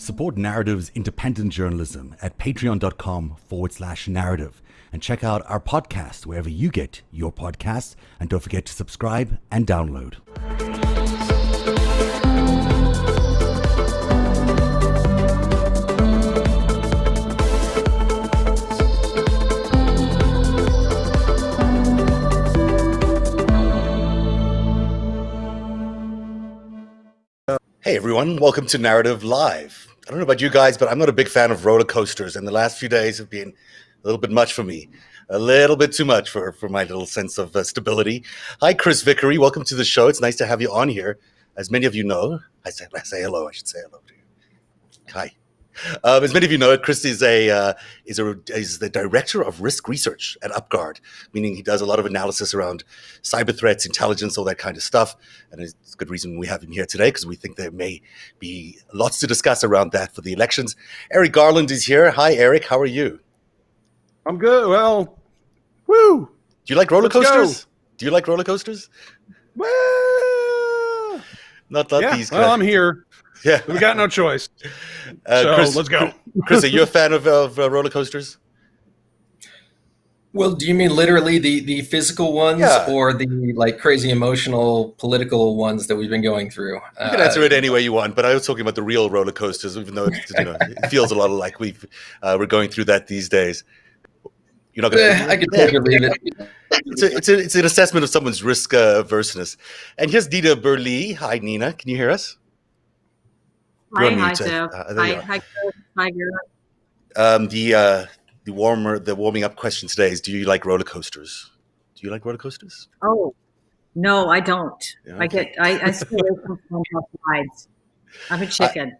Support Narative's independent journalism at patreon.com/narrative and check out our podcast wherever you get your podcasts. And don't forget to subscribe and download. Hey everyone, welcome to Narrative Live. I don't know about you guys, but I'm not a big fan of roller coasters, and the last few days have been a little bit much for me. A little bit too much for my little sense of stability. Hi, Chris Vickery. Welcome to the show. It's nice to have you on here. As many of you know, I say hello. I should say hello to you. Hi. As many of you know, Chris is the director of risk research at UpGuard, meaning he does a lot of analysis around cyber threats, intelligence, all that kind of stuff. And it's a good reason we have him here today, because we think there may be lots to discuss around that for the elections. Eric Garland is here. Hi, Eric. How are you? I'm good. Well, woo. Do you like roller coasters? Do you like roller coasters? Well, not yeah, these. Well, I'm here. Yeah, we got no choice. Chris, let's go. Chris, are you a fan of roller coasters? Well, do you mean literally the physical ones, or the like crazy emotional political ones that we've been going through? You can answer it any way you want, but I was talking about the real roller coasters, even though it feels a lot like we're going through that these days. You're not going to. I could take or leave it. It's an assessment of someone's risk averseness. And here's Nina Burley. Hi, Nina. Can you hear us? Hi, Jeff. Hi, Garrett. The warming up question today is: do you like roller coasters? Do you like roller coasters? Oh, no, I don't. Yeah, okay. I stay away from rides. I'm a chicken.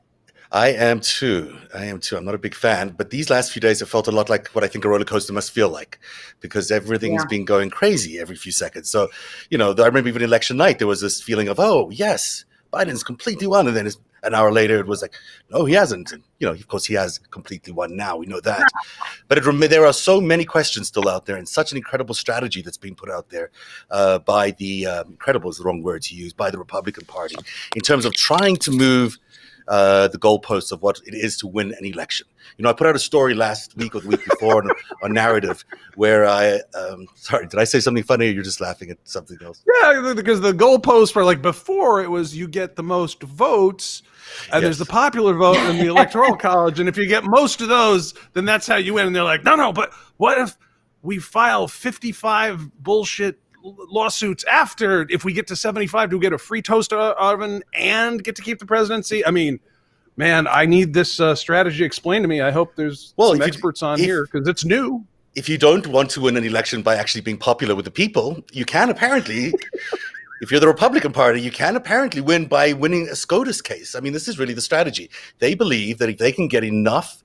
I am too. I'm not a big fan, but these last few days have felt a lot like what I think a roller coaster must feel like, because everything's been going crazy every few seconds. So, I remember even election night, there was this feeling of, oh, yes, Biden's completely won. And then an hour later, it was like, no, he hasn't. And, of course, he has completely won now. We know that. But there are so many questions still out there, and such an incredible strategy that's being put out there by the incredible is the wrong word to use, by the Republican Party in terms of trying to move the goalposts of what it is to win an election. I put out a story last week or the week before on Narrative where sorry, did I say something funny, or you're just laughing at something else? Yeah, because the goalposts were like, before it was you get the most votes, and there's the popular vote in the electoral college, and if you get most of those, then that's how you win. And they're like, no, but what if we file 55 bullshit lawsuits after? If we get to 75, do we get a free toaster oven and get to keep the presidency? I mean, man, I need this strategy explained to me. I hope there's some experts on here, because it's new. If you don't want to win an election by actually being popular with the people, you can apparently, if you're the Republican Party, you can apparently win by winning a SCOTUS case. I mean, this is really the strategy. They believe that if they can get enough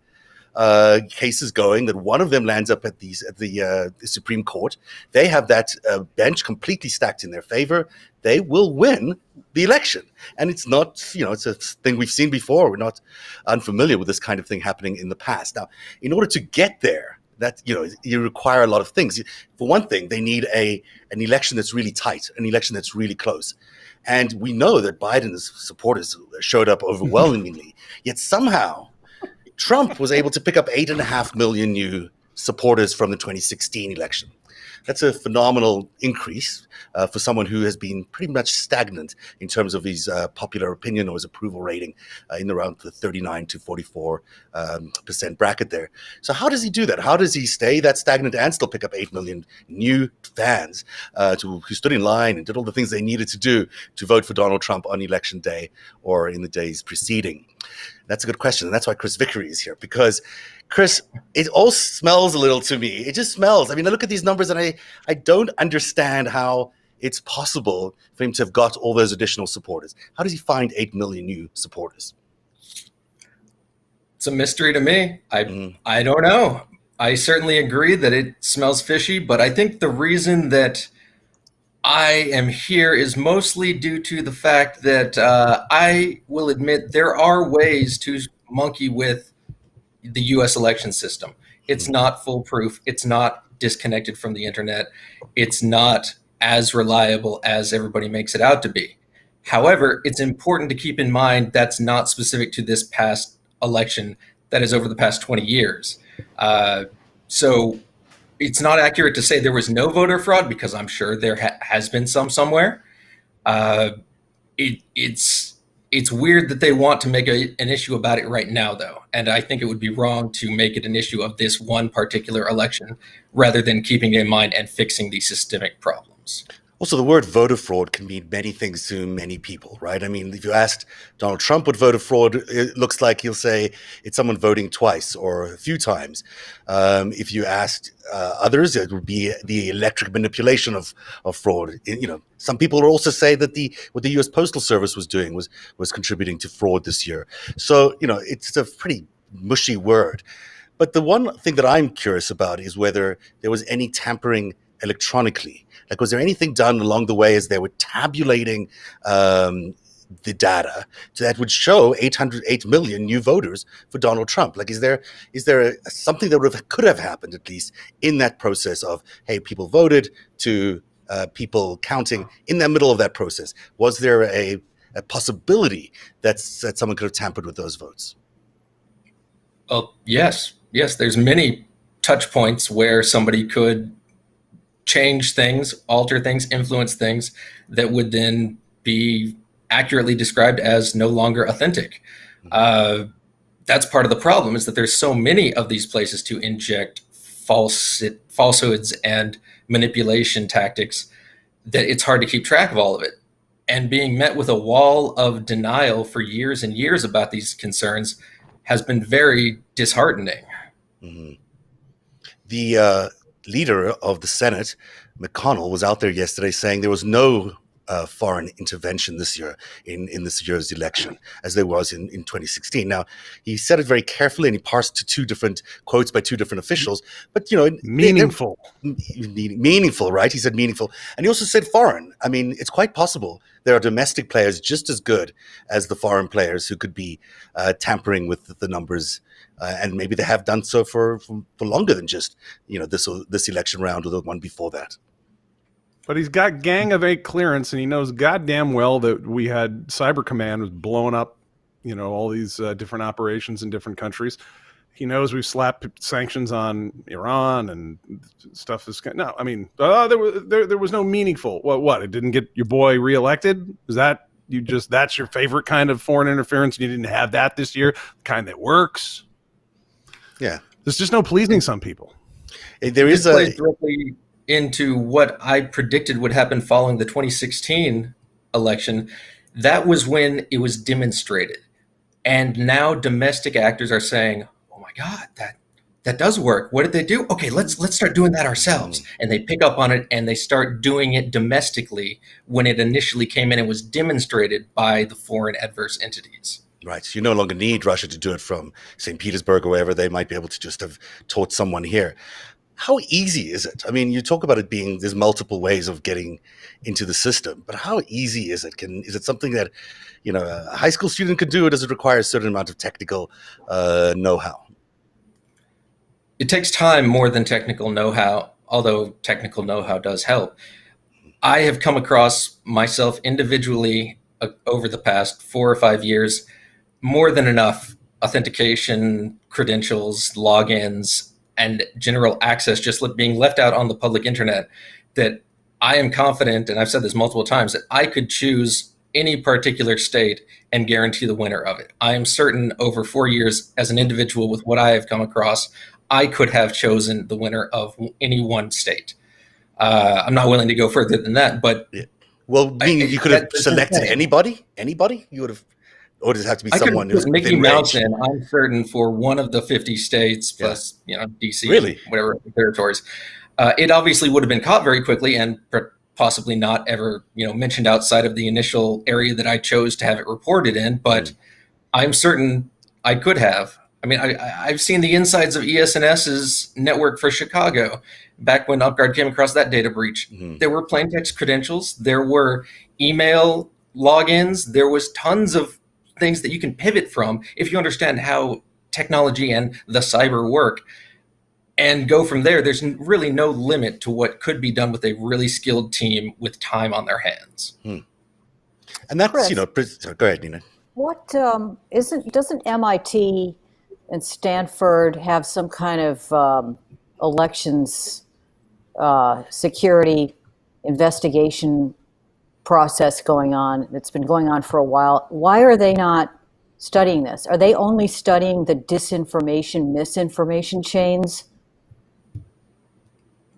cases going, that one of them lands up at the Supreme Court, they have that bench completely stacked in their favor. They will win the election. And it's not, it's a thing we've seen before. We're not unfamiliar with this kind of thing happening in the past. Now, in order to get there, that you require a lot of things. For one thing, they need an election that's really tight, an election that's really close. And we know that Biden's supporters showed up overwhelmingly, yet somehow Trump was able to pick up 8.5 million new supporters from the 2016 election. That's a phenomenal increase for someone who has been pretty much stagnant in terms of his popular opinion or his approval rating in around the 39 to 44% bracket there. So how does he do that? How does he stay that stagnant and still pick up 8 million new fans who stood in line and did all the things they needed to do to vote for Donald Trump on election day or in the days preceding? That's a good question. And that's why Chris Vickery is here, because Chris, it all smells a little to me. It just smells. I mean, I look at these numbers and I don't understand how it's possible for him to have got all those additional supporters. How does he find 8 million new supporters? It's a mystery to me. I don't know. I certainly agree that it smells fishy, but I think the reason that I am here is mostly due to the fact that I will admit there are ways to monkey with the U.S. election system. It's not foolproof. It's not disconnected from the internet. It's not as reliable as everybody makes it out to be. However, it's important to keep in mind that's not specific to this past election that is over the past 20 years. So it's not accurate to say there was no voter fraud, because I'm sure there has been some somewhere. It's weird that they want to make an issue about it right now, though. And I think it would be wrong to make it an issue of this one particular election rather than keeping it in mind and fixing the systemic problems. Also, the word voter fraud can mean many things to many people, right? I mean, if you asked Donald Trump what voter fraud, it looks like he'll say it's someone voting twice or a few times. If you asked others, it would be the electric manipulation of fraud. Some people will also say that what the U.S. Postal Service was doing was contributing to fraud this year. So, it's a pretty mushy word. But the one thing that I'm curious about is whether there was any tampering electronically. Like, was there anything done along the way as they were tabulating the data that would show 808 million new voters for Donald Trump? Like, is there something that could have happened, at least in that process of, hey, people voted, to people counting in the middle of that process? Was there a possibility that someone could have tampered with those votes? Well, yes. There's many touch points where somebody could change things, alter things, influence things that would then be accurately described as no longer authentic. That's part of the problem, is that there's so many of these places to inject falsehoods and manipulation tactics that it's hard to keep track of all of it. And being met with a wall of denial for years and years about these concerns has been very disheartening. Mm-hmm. The leader of the Senate, McConnell, was out there yesterday saying there was no foreign intervention this year in this year's election, as there was in 2016. Now, he said it very carefully, and he parsed to two different quotes by two different officials. But meaningful, right? He said meaningful, and he also said foreign. I mean, it's quite possible there are domestic players just as good as the foreign players who could be tampering with the numbers. And maybe they have done so for longer than just this election round or the one before that. But he's got Gang of 8 clearance, and he knows goddamn well that we had Cyber Command was blowing up, all these different operations in different countries. He knows we've slapped sanctions on Iran and stuff. No, I mean, there was no meaningful. What? It didn't get your boy reelected? Is that that's your favorite kind of foreign interference? And you didn't have that this year, the kind that works. Yeah, there's just no pleasing some people. There is plays directly into what I predicted would happen following the 2016 election. That was when it was demonstrated, and now domestic actors are saying, "Oh my God, that does work. What did they do? Okay, let's start doing that ourselves." And they pick up on it and they start doing it domestically when it initially came in and was demonstrated by the foreign adverse entities. Right. You no longer need Russia to do it from St. Petersburg or wherever. They might be able to just have taught someone here. How easy is it? I mean, you talk about it being, there's multiple ways of getting into the system, but how easy is it? Is it something that, a high school student could do, or does it require a certain amount of technical know-how? It takes time more than technical know-how, although technical know-how does help. I have come across myself individually over the past 4 or 5 years more than enough authentication, credentials, logins, and general access just being left out on the public internet that I am confident, and I've said this multiple times, that I could choose any particular state and guarantee the winner of it. I am certain over 4 years as an individual with what I have come across, I could have chosen the winner of any one state. I'm not willing to go further than that, but... Yeah. Well, you could have selected anybody? You would have... Or does it have to be someone who's Mickey Mouse in? I'm certain for one of the 50 states plus, DC, really? Whatever territories. It obviously would have been caught very quickly and possibly not ever, mentioned outside of the initial area that I chose to have it reported in. But I'm certain I could have. I mean, I've seen the insides of ESNS's network for Chicago back when UpGuard came across that data breach. Mm-hmm. There were plain text credentials. There were email logins. There was tons of things that you can pivot from if you understand how technology and the cyber work, and go from there. There's really no limit to what could be done with a really skilled team with time on their hands. And that's, go ahead, Nina. What doesn't MIT and Stanford have some kind of elections security investigation process going on? It's been going on for a while. Why are they not studying this? Are they only studying the disinformation, misinformation chains?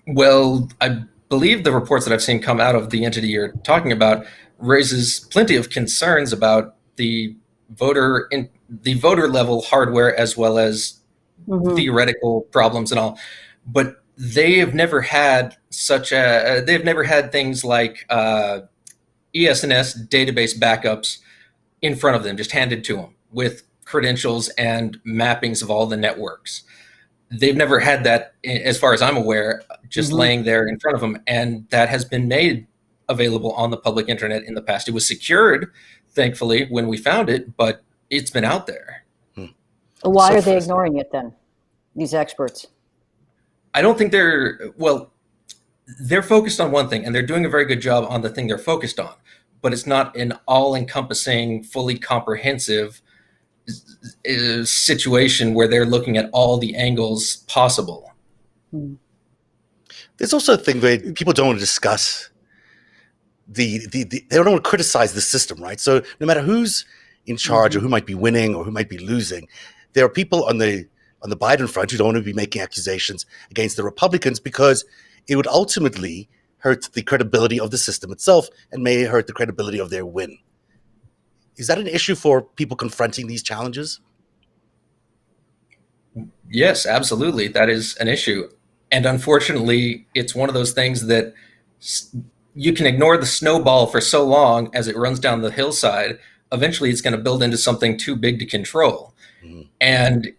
Well, I believe the reports that I've seen come out of the entity you're talking about raises plenty of concerns about the voter level hardware, as well as theoretical problems and all. But they have never had they've never had things like ES&S database backups in front of them, just handed to them with credentials and mappings of all the networks. They've never had that, as far as I'm aware, just laying there in front of them. And that has been made available on the public internet in the past. It was secured, thankfully, when we found it, but it's been out there. Why are they ignoring it then, these experts? I don't think they're focused on one thing, and they're doing a very good job on the thing they're focused on, but it's not an all-encompassing, fully comprehensive situation where they're looking at all the angles possible. There's also a thing where people don't want to discuss they don't want to criticize the system, right? So no matter who's in charge or who might be winning or who might be losing, there are people on the Biden front who don't want to be making accusations against the Republicans because it would ultimately hurt the credibility of the system itself and may hurt the credibility of their win. Is that an issue for people confronting these challenges? Yes, absolutely. That is an issue. And unfortunately, it's one of those things that you can ignore the snowball for so long as it runs down the hillside. Eventually, it's going to build into something too big to control. And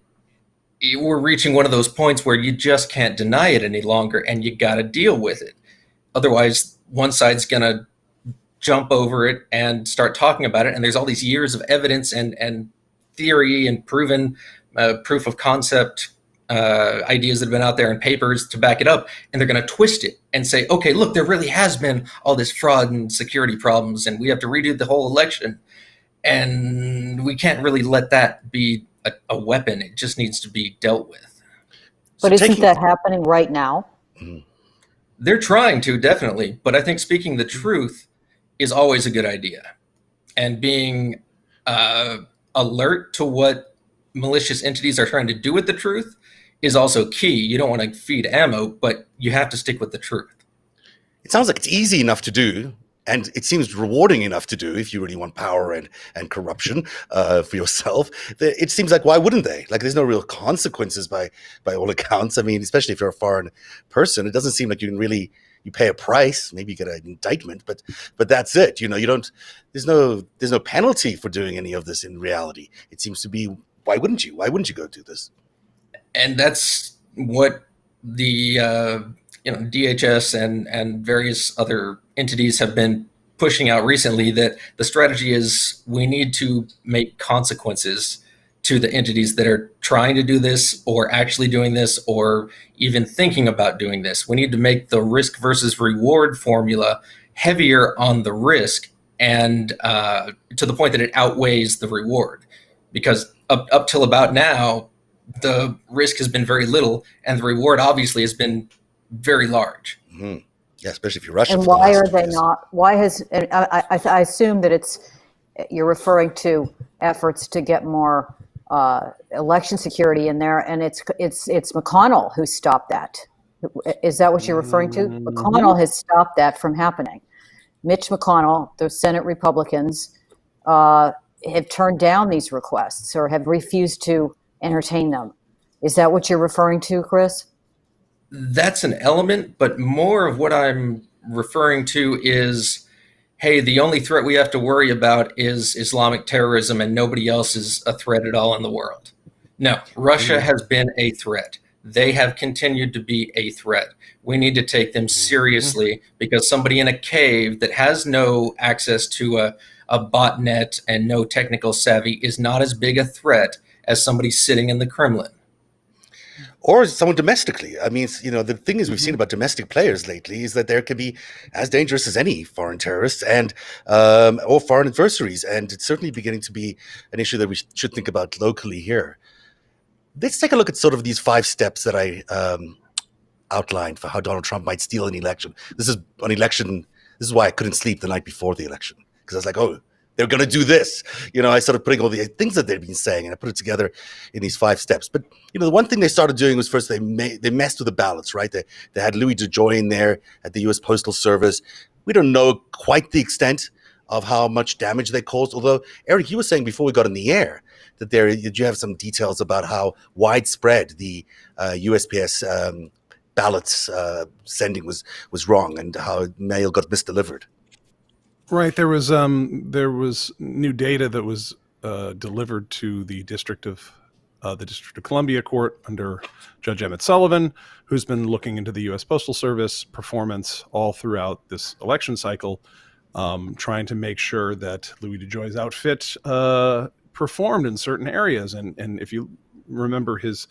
we're reaching one of those points where you just can't deny it any longer, and you got to deal with it. Otherwise, one side's going to jump over it and start talking about it. And there's all these years of evidence and theory and proven proof of concept ideas that have been out there in papers to back it up. And they're going to twist it and say, okay, look, there really has been all this fraud and security problems, and we have to redo the whole election. And we can't really let that be a weapon. It just needs to be dealt with. But isn't that happening right now? They're trying to, definitely. But I think speaking the truth is always a good idea. And being alert to what malicious entities are trying to do with the truth is also key. You don't want to feed ammo, but you have to stick with the truth. It sounds like it's easy enough to do, and it seems rewarding enough to do if you really want power and corruption for yourself. It seems like, why wouldn't they? Like, there's no real consequences by all accounts. I mean, especially if you're a foreign person, it doesn't seem like you can really, you pay a price, maybe you get an indictment, but that's it. You know, you don't, there's no penalty for doing any of this in reality. It seems to be, why wouldn't you? Why wouldn't you go do this? And that's what the DHS and various other entities have been pushing out recently, that the strategy is we need to make consequences to the entities that are trying to do this or actually doing this or even thinking about doing this. We need to make the risk versus reward formula heavier on the risk, and to the point that it outweighs the reward. Because up till about now, the risk has been very little, and the reward obviously has been very large. Mm-hmm. Yeah, especially if you're Russian. And why are they not? Why has I assume that you're referring to efforts to get more election security in there, and it's McConnell who stopped that. Is that what you're referring to? McConnell has stopped that from happening. Mitch McConnell, the Senate Republicans, have turned down these requests or have refused to entertain them. Is that what you're referring to, Chris? That's an element, but more of what I'm referring to is, hey, the only threat we have to worry about is Islamic terrorism, and nobody else is a threat at all in the world. No, Russia has been a threat. They have continued to be a threat. We need to take them seriously, because somebody in a cave that has no access to a botnet and no technical savvy is not as big a threat as somebody sitting in the Kremlin. or someone domestically. I mean, the thing is we've seen about domestic players lately is that there can be as dangerous as any foreign terrorists and or foreign adversaries, and it's certainly beginning to be an issue that we should think about locally here. Let's take a look at sort of these 5 steps that I outlined for how Donald Trump might steal an election. This is why I couldn't sleep the night before the election, because I was like, oh, they're going to do this. I started putting all the things that they've been saying, and I put it together in these 5 steps. But the one thing they started doing was first they messed with the ballots, right? They had Louis DeJoy in there at the U.S. Postal Service. We don't know quite the extent of how much damage they caused. Although, Eric, you were saying before we got in the air that you have some details about how widespread the USPS ballots sending was wrong, and how mail got misdelivered. Right. There was new data that was delivered to the District of Columbia Court under Judge Emmett Sullivan, who's been looking into the U.S. Postal Service performance all throughout this election cycle, trying to make sure that Louis DeJoy's outfit performed in certain areas. And if you remember his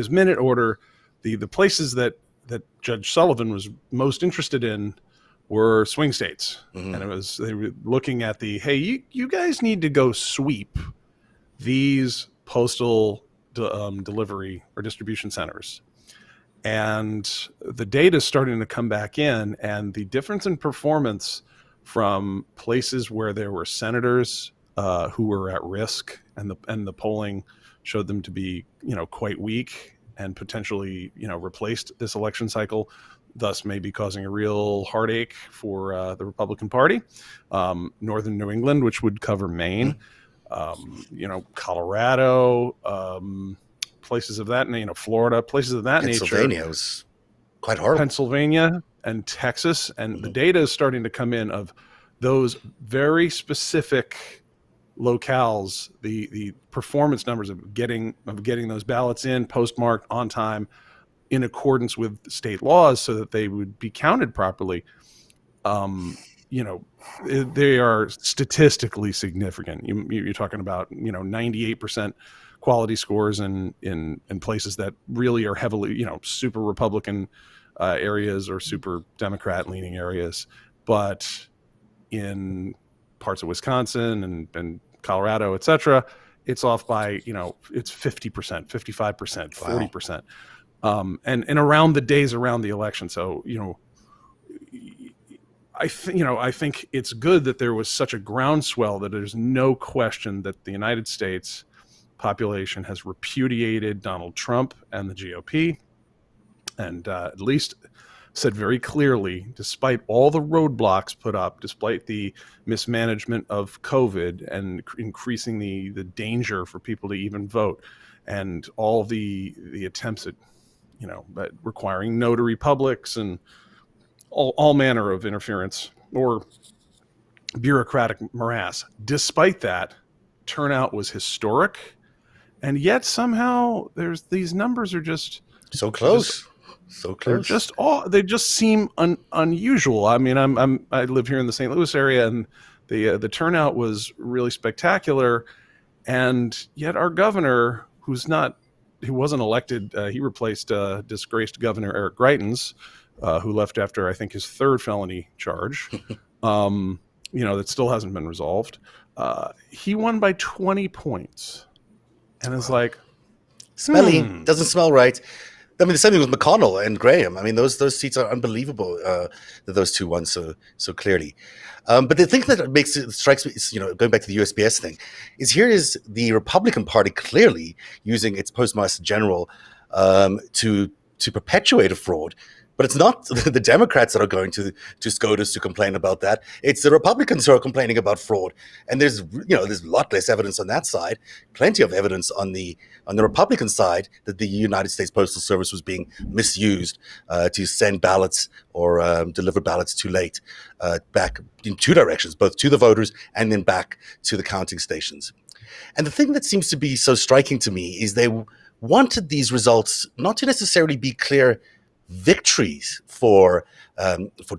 minute order, the places that Judge Sullivan was most interested in were swing states. Mm-hmm. And they were looking at hey, you guys need to go sweep these postal delivery or distribution centers. And the data is starting to come back in, and the difference in performance from places where there were senators who were at risk, and the polling showed them to be, quite weak and potentially, replaced this election cycle, thus maybe causing a real heartache for the Republican Party. Northern New England, which would cover Maine, Colorado, places of that, Florida, places of that nature. Pennsylvania was quite horrible. Pennsylvania and Texas, and the data is starting to come in of those very specific locales, the performance numbers of getting those ballots in, postmarked on time, in accordance with state laws, so that they would be counted properly. They are statistically significant. You're talking about 98% quality scores in places that really are heavily super Republican areas or super Democrat leaning areas, but in parts of Wisconsin and Colorado, etc., it's off by it's 50%, 55%, 40%. And around the days around the election. So, I think it's good that there was such a groundswell that there's no question that the United States population has repudiated Donald Trump and the GOP, and at least said very clearly, despite all the roadblocks put up, despite the mismanagement of COVID and increasing the danger for people to even vote, and all the attempts at requiring notary publics and all manner of interference or bureaucratic morass. Despite that, turnout was historic, and yet somehow these numbers are just so close. They just seem unusual. I mean, I live here in the St. Louis area, and the turnout was really spectacular, and yet our governor, who wasn't elected, he replaced disgraced Governor Eric Greitens, who left after, I think, his 3rd felony charge, that still hasn't been resolved. He won by 20 points. And it's like... Smelly. Doesn't smell right. I mean, the same thing with McConnell and Graham. I mean, those seats are unbelievable that those two won so clearly. But the thing that strikes me is, going back to the USPS thing, is the Republican Party clearly using its Postmaster General to perpetuate a fraud. But it's not the Democrats that are going to SCOTUS to complain about that. It's the Republicans who are complaining about fraud. And there's a lot less evidence on that side, plenty of evidence on the Republican side that the United States Postal Service was being misused to send ballots or deliver ballots too late back in 2 directions, both to the voters and then back to the counting stations. And the thing that seems to be so striking to me is they wanted these results not to necessarily be clear victories for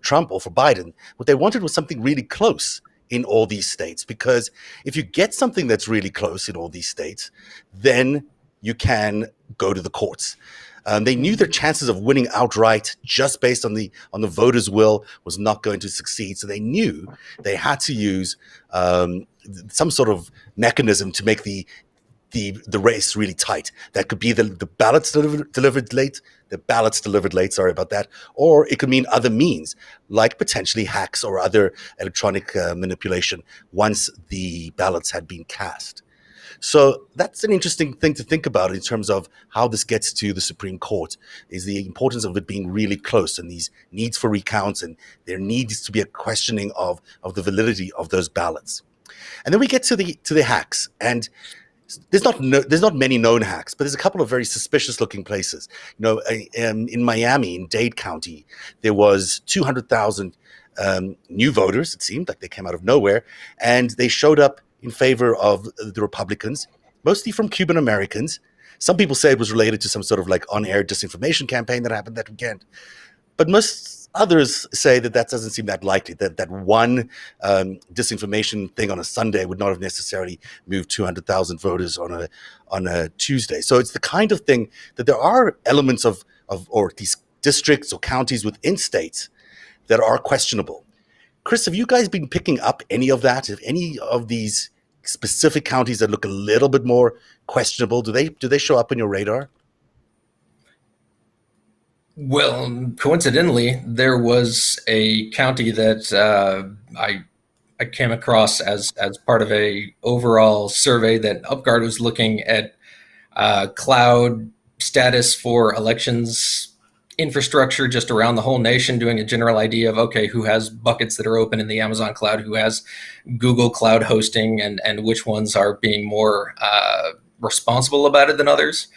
Trump or for Biden. What they wanted was something really close in all these states, because if you get something that's really close in all these states, then you can go to the courts. They knew their chances of winning outright just based on the voters' will was not going to succeed. So they knew they had to use some sort of mechanism to make the race really tight. That could be the ballots delivered late, sorry about that, or it could mean other means, like potentially hacks or other electronic manipulation once the ballots had been cast. So that's an interesting thing to think about in terms of how this gets to the Supreme Court, is the importance of it being really close and these needs for recounts, and there needs to be a questioning of the validity of those ballots. And then we get to the hacks, and there's not many known hacks, but there's a couple of very suspicious looking places. In Miami, in Dade County, there was 200,000 new voters. It seemed like they came out of nowhere, and they showed up in favor of the Republicans, mostly from Cuban Americans. Some people say it was related to some sort of like on-air disinformation campaign that happened that weekend, but most others say that doesn't seem that likely, that one disinformation thing on a Sunday would not have necessarily moved 200,000 voters on a Tuesday. So it's the kind of thing that there are elements of or these districts or counties within states that are questionable. Chris, have you guys been picking up any of that? If any of these specific counties that look a little bit more questionable, do they show up on your radar? Well, coincidentally, there was a county that I came across as part of a overall survey that UpGuard was looking at cloud status for elections infrastructure just around the whole nation, doing a general idea of, okay, who has buckets that are open in the Amazon cloud, who has Google cloud hosting, and which ones are being more responsible about it than others.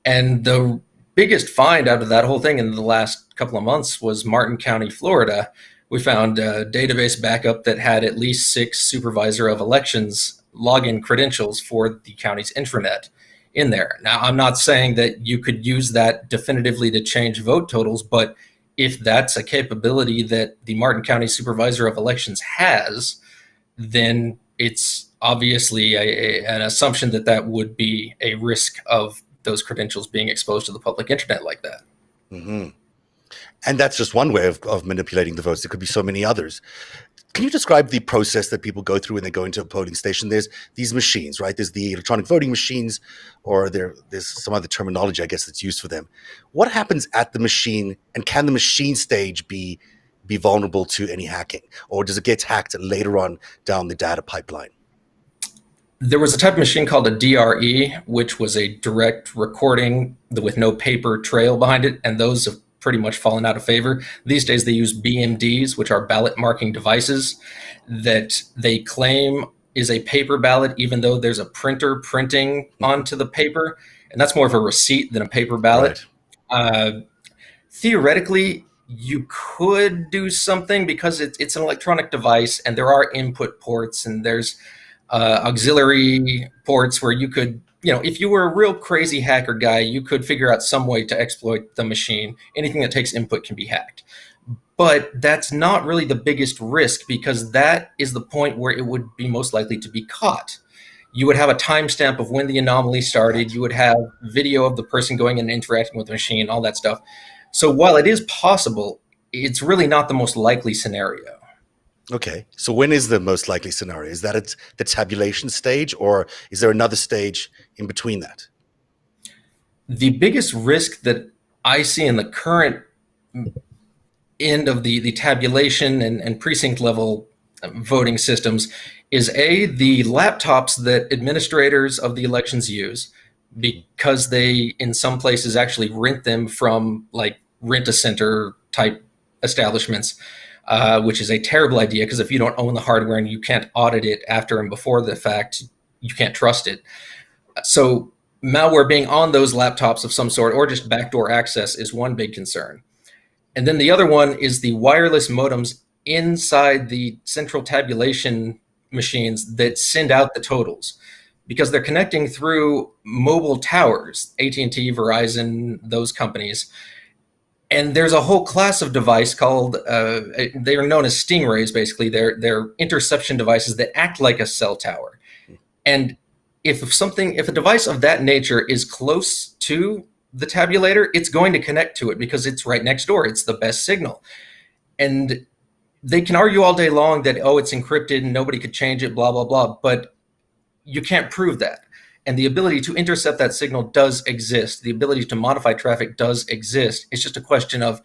And the biggest find out of that whole thing in the last couple of months was Martin County, Florida. We found a database backup that had at least 6 supervisor of elections login credentials for the county's intranet in there. Now, I'm not saying that you could use that definitively to change vote totals, but if that's a capability that the Martin County supervisor of elections has, then it's obviously an assumption that would be a risk of those credentials being exposed to the public internet like that. Mm-hmm. And that's just one way of manipulating the votes. There could be so many others. Can you describe the process that people go through when they go into a polling station? There's these machines, right? There's the electronic voting machines, or there's some other terminology, I guess, that's used for them. What happens at the machine, and can the machine stage be vulnerable to any hacking? Or does it get hacked later on down the data pipeline? There was a type of machine called a DRE, which was a direct recording with no paper trail behind it, and those have pretty much fallen out of favor. These days they use BMDs, which are ballot marking devices that they claim is a paper ballot, even though there's a printer printing onto the paper, and that's more of a receipt than a paper ballot. Right. Theoretically, you could do something because it's an electronic device, and there are input ports, and there's auxiliary ports where you could, if you were a real crazy hacker guy, you could figure out some way to exploit the machine. Anything that takes input can be hacked. But that's not really the biggest risk, because that is the point where it would be most likely to be caught. You would have a timestamp of when the anomaly started. You would have video of the person going and interacting with the machine, all that stuff. So while it is possible, it's really not the most likely scenario. Okay, so when is the most likely scenario? Is that at the tabulation stage, or is there another stage in between that? The biggest risk that I see in the current end of the tabulation and precinct level voting systems is the laptops that administrators of the elections use, because they, in some places, actually rent them from like rent-a-center type establishments. Which is a terrible idea, because if you don't own the hardware and you can't audit it after and before the fact, you can't trust it. So malware being on those laptops of some sort, or just backdoor access, is one big concern. And then the other one is the wireless modems inside the central tabulation machines that send out the totals, because they're connecting through mobile towers, AT&T, Verizon, those companies. And there's a whole class of device called, they are known as stingrays, basically. They're interception devices that act like a cell tower. And if a device of that nature is close to the tabulator, it's going to connect to it because it's right next door. It's the best signal. And they can argue all day long that, oh, it's encrypted and nobody could change it, blah, blah, blah. But you can't prove that. And the ability to intercept that signal does exist. The ability to modify traffic does exist. It's just a question of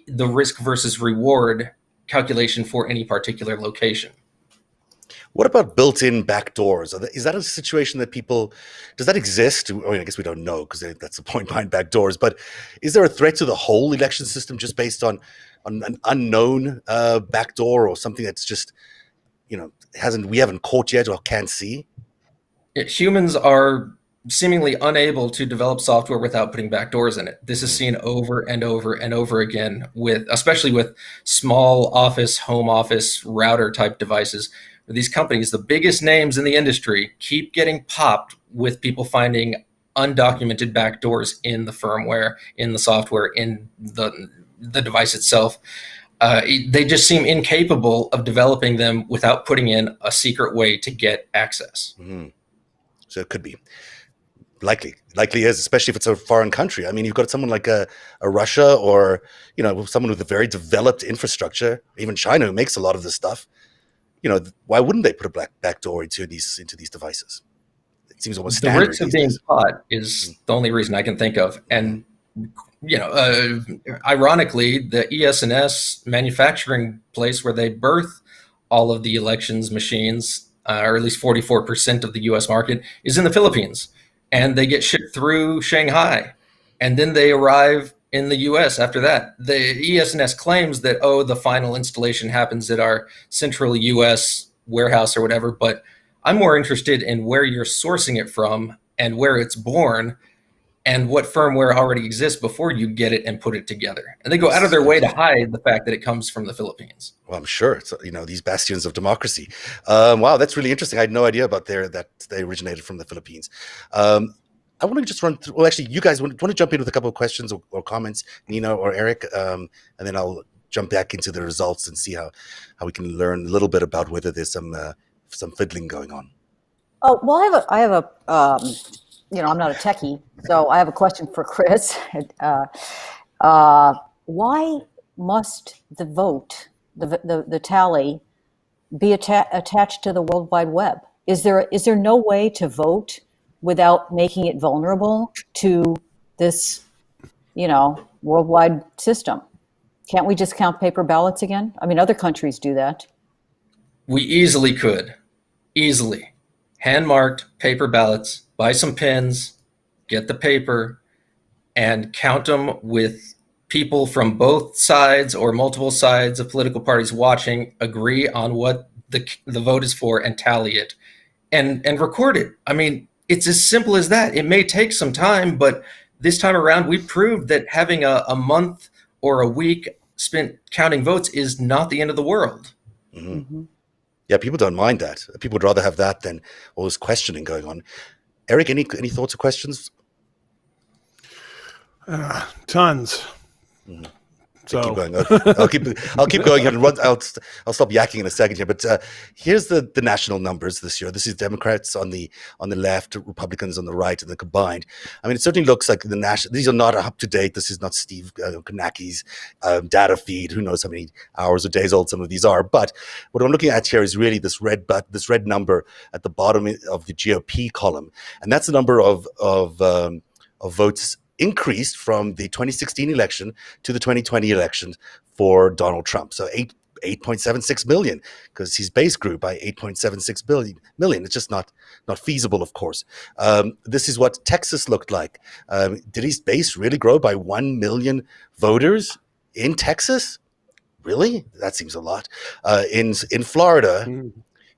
the risk versus reward calculation for any particular location. What about built-in backdoors? Is that a situation that does that exist? I guess we don't know because that's the point behind backdoors. But is there a threat to the whole election system just based on an unknown backdoor or something that's just, we haven't caught yet or can't see? Humans are seemingly unable to develop software without putting backdoors in it. This is seen over and over and over again especially with small home office router type devices. These companies, the biggest names in the industry, keep getting popped with people finding undocumented backdoors in the firmware, in the software, in the device itself. They just seem incapable of developing them without putting in a secret way to get access. Mm-hmm. So it could be. Likely is, especially if it's a foreign country. I mean, you've got someone like a Russia or, someone with a very developed infrastructure, even China, who makes a lot of this stuff. Why wouldn't they put a backdoor into these devices? It seems almost standard. The risk of being caught is the only reason I can think of. And, ironically, the ES&S manufacturing place where they birth all of the elections machines, or at least 44% of the U.S. market, is in the Philippines. And they get shipped through Shanghai. And then they arrive in the U.S. after that. The ES&S claims that, the final installation happens at our central U.S. warehouse or whatever, but I'm more interested in where you're sourcing it from and where it's born and what firmware already exists before you get it and put it together. And they go out of their way to hide the fact that it comes from the Philippines. Well, I'm sure it's, these bastions of democracy. Wow, that's really interesting. I had no idea about that they originated from the Philippines. I want to just run through. Well, actually, you guys want to jump in with a couple of questions or comments, Nina or Eric, and then I'll jump back into the results and see how we can learn a little bit about whether there's some fiddling going on. Oh, well, I have a I'm not a techie, so I have a question for Chris. Why must the vote, the tally, be attached to the World Wide Web? Is there no way to vote without making it vulnerable to this, worldwide system? Can't we just count paper ballots again? I mean, other countries do that. We easily could. Easily. Hand-marked paper ballots, buy some pens, get the paper, and count them with people from both sides or multiple sides of political parties watching, agree on what the vote is for, and tally it, and record it. I mean, it's as simple as that. It may take some time, but this time around, we proved that having a month or a week spent counting votes is not the end of the world. Mm-hmm. Mm-hmm. Yeah, people don't mind that. People would rather have that than all this questioning going on. Eric, any thoughts or questions? Tons. Mm-hmm. So keep going. Okay. I'll keep going and I'll stop yakking in a second here. But here's the national numbers this year. This is Democrats on the left, Republicans on the right, and the combined. I mean, it certainly looks like the national. These are not up to date. This is not Steve Konaki's data feed. Who knows how many hours or days old some of these are? But what I'm looking at here is really this red number at the bottom of the GOP column, and that's the number of votes increased from the 2016 election to the 2020 election for Donald Trump. So 8.76 million, because his base grew by 8.76 million. It's just not feasible, of course. This is what Texas looked like. Did his base really grow by 1 million voters in Texas? Really? That seems a lot. In Florida,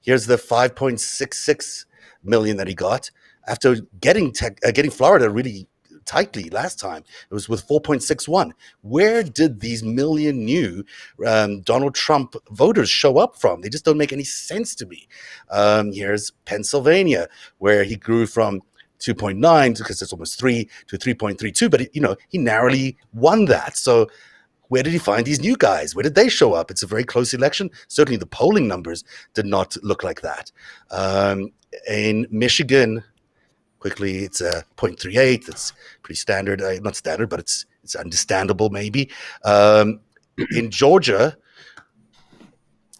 here's the 5.66 million that he got after getting Florida really tightly last time. It was with 4.61. Where did these million new Donald Trump voters show up from? They just don't make any sense to me. Here's Pennsylvania, where he grew from 2.9, because it's almost 3, to 3.32, but he narrowly won that. So where did he find these new guys? Where did they show up? It's a very close election. Certainly the polling numbers did not look like that. In Michigan, quickly. It's a 0.38. That's pretty standard. Not standard, but it's understandable maybe. In Georgia,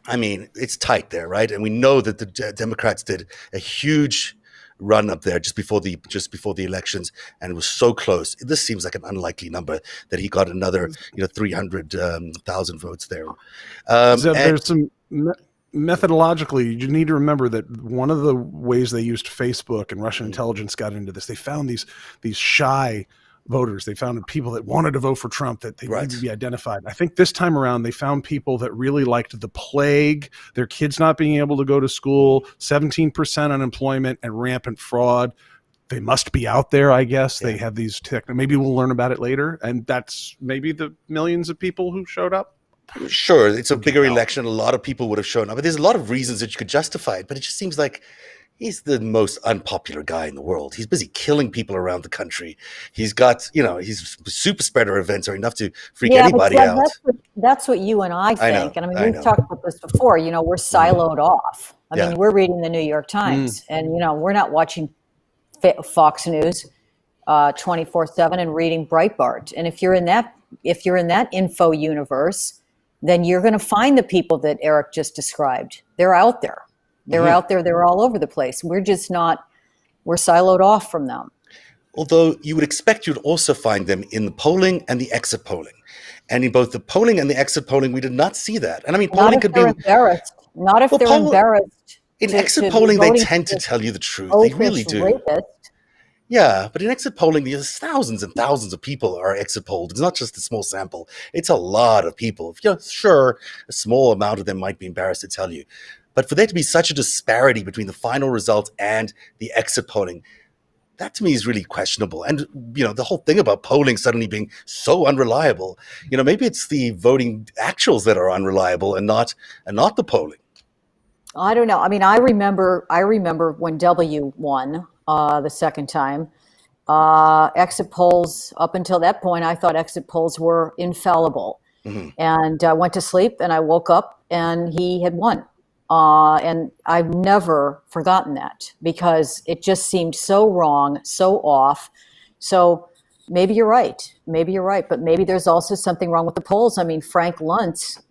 I mean, it's tight there, right? And we know that the Democrats did a huge run up there just before the elections, and it was so close. This seems like an unlikely number that he got another 300,000 votes there. So there's some methodologically, you need to remember that one of the ways they used Facebook and Russian intelligence got into this, they found these shy voters. They found people that wanted to vote for Trump that they needed to be identified. I think this time around they found people that really liked the plague, their kids not being able to go to school, 17% unemployment, and rampant fraud. They must be out there, I guess. They have these maybe we'll learn about it later, and that's maybe the millions of people who showed up. Sure, it's a bigger election. A lot of people would have shown up, but there's a lot of reasons that you could justify it. But it just seems like he's the most unpopular guy in the world. He's busy killing people around the country. He's got, his super spreader events are enough to freak anybody out. That's what you and I think. And I mean, we've talked about this before. We're siloed off. I mean, we're reading the New York Times, and we're not watching Fox News 24/7 and reading Breitbart. And if you're in that info universe, then you're going to find the people that Eric just described. They're out there. They're out there. They're all over the place. We're just not. We're siloed off from them. Although you would expect you'd also find them in the polling and the exit polling. And in both the polling and the exit polling, we did not see that. And I mean, polling could be embarrassed. Not if they're embarrassed. In exit polling, they tend to tell you the truth. They really do. Rapist. Yeah, but in exit polling, there's thousands and thousands of people are exit polled. It's not just a small sample. It's a lot of people. Sure, a small amount of them might be embarrassed to tell you. But for there to be such a disparity between the final results and the exit polling, that to me is really questionable. And, the whole thing about polling suddenly being so unreliable, maybe it's the voting actuals that are unreliable and not the polling. I don't know. I mean, I remember when W won the second time. Exit polls, up until that point, I thought exit polls were infallible. And I went to sleep and I woke up and he had won. And I've never forgotten that because it just seemed so wrong, so off. So maybe you're right. But maybe there's also something wrong with the polls. I mean, Frank Luntz,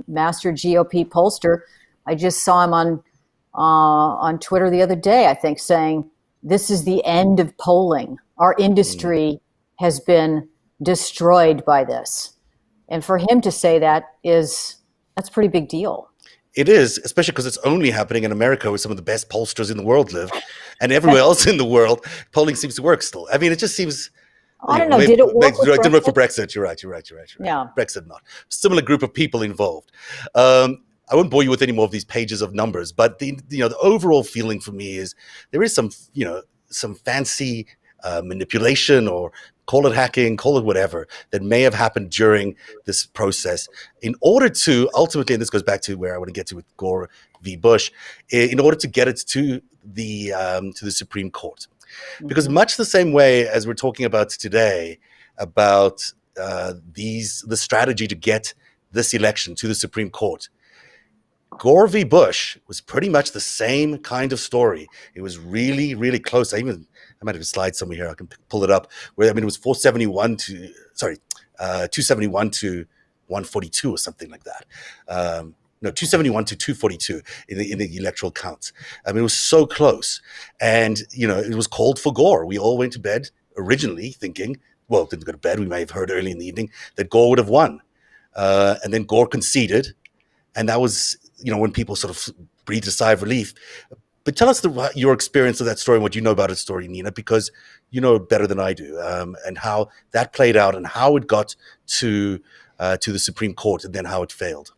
master GOP pollster, I just saw him on Twitter the other day, I think, saying, this is the end of polling. Our industry has been destroyed by this. And for him to say that's a pretty big deal. It is, especially because it's only happening in America where some of the best pollsters in the world live. And everywhere else in the world, polling seems to work still. I mean, it just seems... I don't know. Did it work? It didn't work for Brexit. You're right. Yeah. Brexit not. Similar group of people involved. I won't bore you with any more of these pages of numbers, but the overall feeling for me is there is some fancy manipulation, or call it hacking, call it whatever, that may have happened during this process in order to ultimately, and this goes back to where I want to get to with Gore v. Bush, in order to get it to the Supreme Court. Because much the same way as we're talking about today about the strategy to get this election to the Supreme Court, Gore v. Bush was pretty much the same kind of story. It was really, really close. I might have a slide somewhere here. I can pull it up. It was 271 to 142 or something like that. 271 to 242 in the electoral counts. I mean, it was so close. And, it was called for Gore. We all went to bed originally thinking, well, didn't go to bed. We may have heard early in the evening that Gore would have won. And then Gore conceded. And that was, when people sort of breathed a sigh of relief. But tell us your experience of that story and what you know about its story, Nina, because you know better than I do, and how that played out and how it got to the Supreme Court and then how it failed.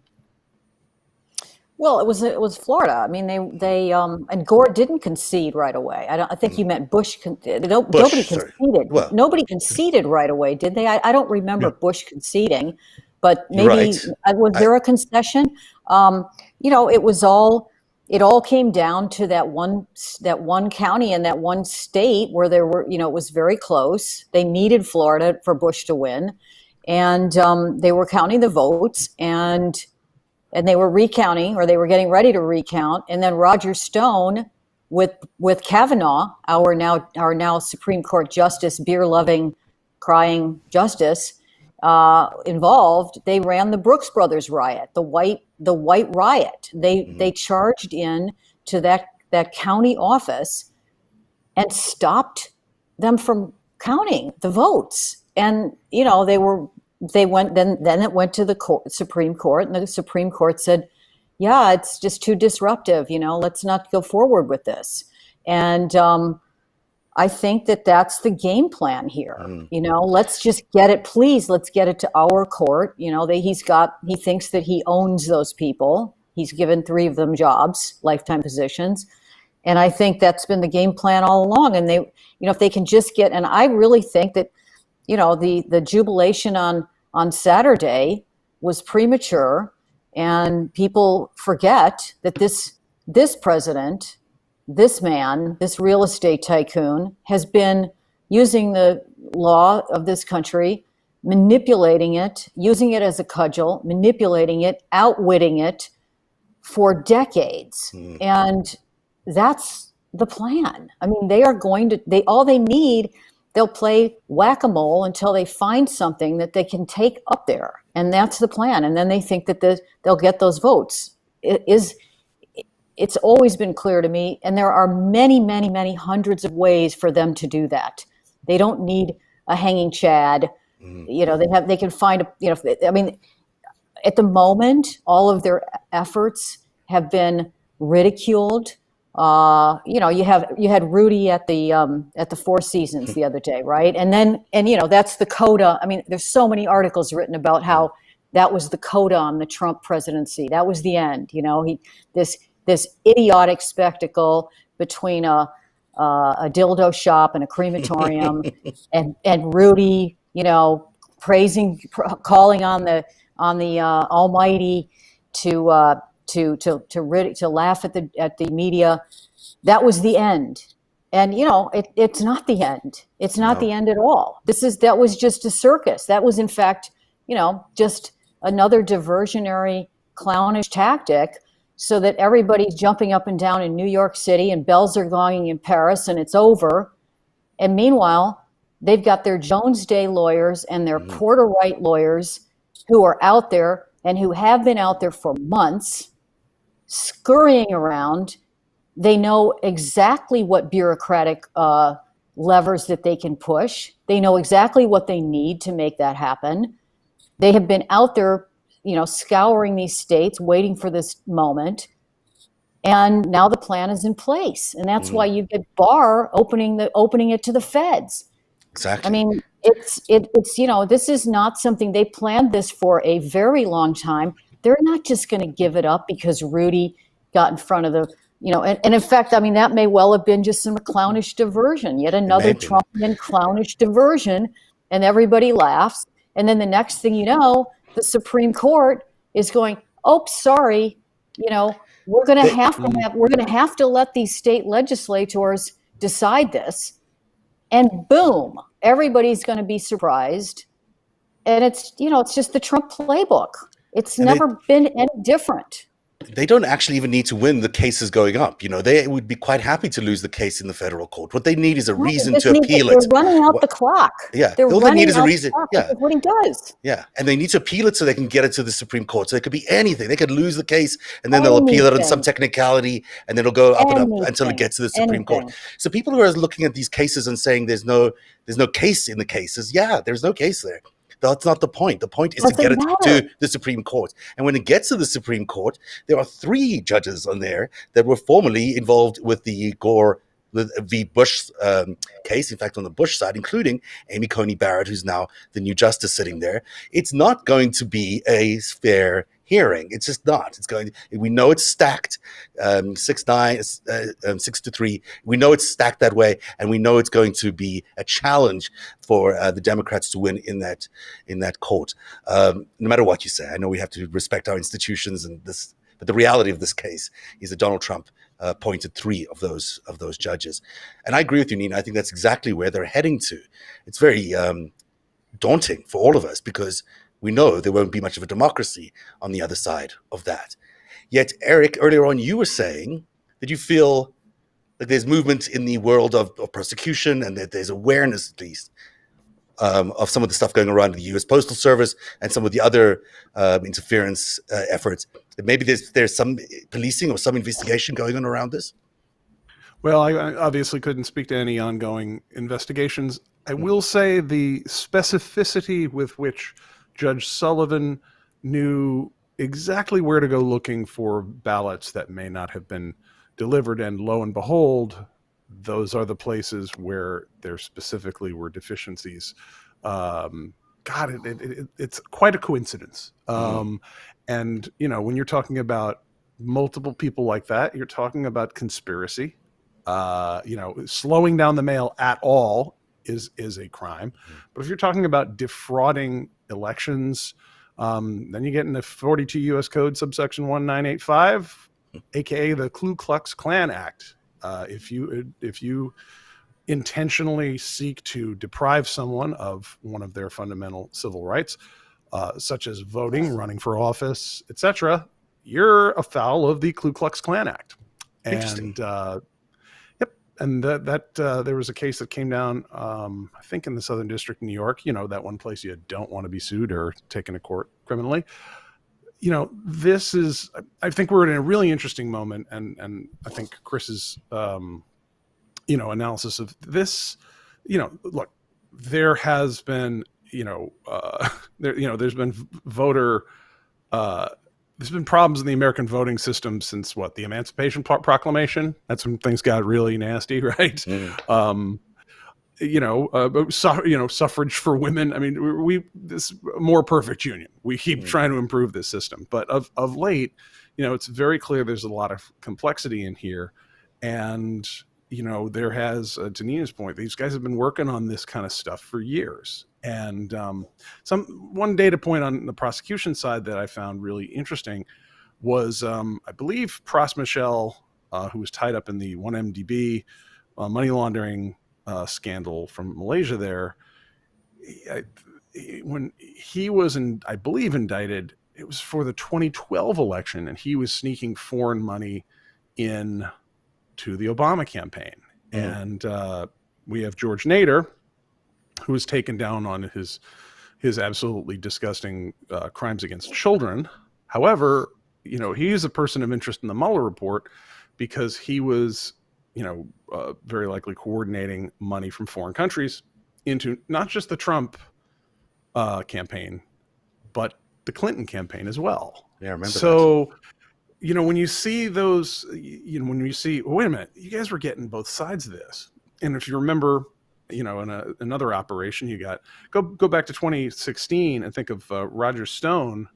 Well, it was Florida. I mean, they and Gore didn't concede right away. I think you meant Bush. Nobody conceded. Well, nobody conceded right away, did they? I don't remember Bush conceding, but maybe was there a concession? It all came down to that one county and that one state where there were, it was very close. They needed Florida for Bush to win, and they were counting the votes and they were recounting, or they were getting ready to recount. And then Roger Stone with Kavanaugh, our now Supreme Court Justice, beer loving, crying justice, involved, they ran the Brooks Brothers riot, the white riot. They charged in to that county office and stopped them from counting the votes. And they went then it went to the Supreme Court, and the Supreme Court said, yeah, it's just too disruptive. Let's not go forward with this. And I think that's the game plan here. Let's just get it, please. Let's get it to our court. He thinks that he owns those people. He's given 3 of them jobs, lifetime positions. And I think that's been the game plan all along. And they, if they can just get, and I really think that, the jubilation on Saturday was premature, and people forget that this president, this man, this real estate tycoon, has been using the law of this country, manipulating it, using it as a cudgel, manipulating it, outwitting it for decades. And that's the plan. I mean, all they need, they'll play whack-a-mole until they find something that they can take up there. And that's the plan. And then they think that they'll get those votes. It's always been clear to me, and there are many, many, many hundreds of ways for them to do that. They don't need a hanging chad. They can find at the moment, all of their efforts have been ridiculed. You had Rudy at the Four Seasons the other day, right? And that's the coda. I mean, there's so many articles written about how that was the coda on the Trump presidency. That was the end. This idiotic spectacle between a dildo shop and a crematorium, and Rudy, calling on the Almighty to laugh at the media. That was the end. And it's not the end. It's not the end at all. That was just a circus. That was in fact, just another diversionary, clownish tactic, so that everybody's jumping up and down in New York City and bells are gonging in Paris and it's over. And meanwhile, they've got their Jones Day lawyers and their Porter Wright lawyers who are out there and who have been out there for months, scurrying around. They know exactly what bureaucratic levers that they can push. They know exactly what they need to make that happen. They have been out there, scouring these states, waiting for this moment. And now the plan is in place. And that's why you get Barr opening it to the feds. Exactly. I mean, it's this is not something they planned this for a very long time. They're not just going to give it up because Rudy got in front of the, and in fact, I mean, that may well have been just some clownish diversion, yet another Trumpian clownish diversion, and everybody laughs. And then the next thing you know, the Supreme Court is going, "Oh, sorry, we're going to have to let these state legislators decide this," and boom, everybody's going to be surprised. And it's just the Trump playbook. It's never been any different. They don't actually even need to win the cases going up. They would be quite happy to lose the case in the federal court. What they need is a reason to appeal it. They're running out the clock. Yeah. All they need is a reason. Yeah. That's what he does. Yeah. And they need to appeal it so they can get it to the Supreme Court. So it could be anything. They could lose the case and then they'll appeal it on some technicality, and then it'll go up and up until it gets to the Supreme Court. So people who are looking at these cases and saying there's no case in the cases. Yeah, there's no case there. That's not the point. The point is to get it to the Supreme Court. And when it gets to the Supreme Court, there are 3 judges on there that were formerly involved with the Gore v. Bush case, in fact, on the Bush side, including Amy Coney Barrett, who's now the new justice sitting there. It's not going to be a fair hearing. It's just not. We know it's stacked 6-3. We know it's stacked that way, and we know it's going to be a challenge for the Democrats to win in that court. No matter what you say, I know we have to respect our institutions and this, but the reality of this case is that Donald Trump appointed 3 of those judges, and I agree with you, Nina. I think that's exactly where they're heading to. It's very daunting for all of us because we know there won't be much of a democracy on the other side of that. Yet, Eric, earlier on, you were saying that you feel like there's movement in the world of prosecution, and that there's awareness at least of some of the stuff going around in the U.S. Postal Service and some of the other interference efforts. Maybe there's some policing or some investigation going on around this. Well, I obviously couldn't speak to any ongoing investigations. I will say the specificity with which Judge Sullivan knew exactly where to go looking for ballots that may not have been delivered, and lo and behold, those are the places where there specifically were deficiencies. It's quite a coincidence. And, you know, when you're talking about multiple people like that, you're talking about conspiracy. You know, slowing down the mail at all is a crime. But if you're talking about defrauding elections, then you get into 42 U.S. Code subsection 1985, aka the Ku Klux Klan Act. If you intentionally seek to deprive someone of one of their fundamental civil rights, such as voting, running for office, etc., you're afoul of the Ku Klux Klan Act. And and that there was a case that came down, I think in the Southern District of New York, you know, that one place you don't want to be sued or taken to court criminally. You know, this is, I think we're in a really interesting moment, and I think Chris's, you know, analysis of this, you know, look, there has been, you know, there's been there's been problems in the American voting system since what, the Emancipation Proclamation. That's when things got really nasty, right? You know, suffrage for women. I mean, this more perfect union. We keep trying to improve this system, but of late, you know, it's very clear there's a lot of complexity in here, and you know, there has, to Nina's point, these guys have been working on this kind of stuff for years. And one data point on the prosecution side that I found really interesting was, I believe, Pras Michel, who was tied up in the 1MDB money laundering scandal from Malaysia there, when he was, I believe, indicted, it was for the 2012 election, and he was sneaking foreign money in to the Obama campaign. And we have George Nader, who was taken down on his absolutely disgusting crimes against children. However, you know, he is a person of interest in the Mueller report because he was, you know, very likely coordinating money from foreign countries into not just the Trump campaign, but the Clinton campaign as well. Yeah, I remember that. You know, when you see those, you know, when you see, wait a minute, you guys were getting both sides of this. And if you remember, you know, in another operation, you got, go back to 2016 and think of Roger Stone,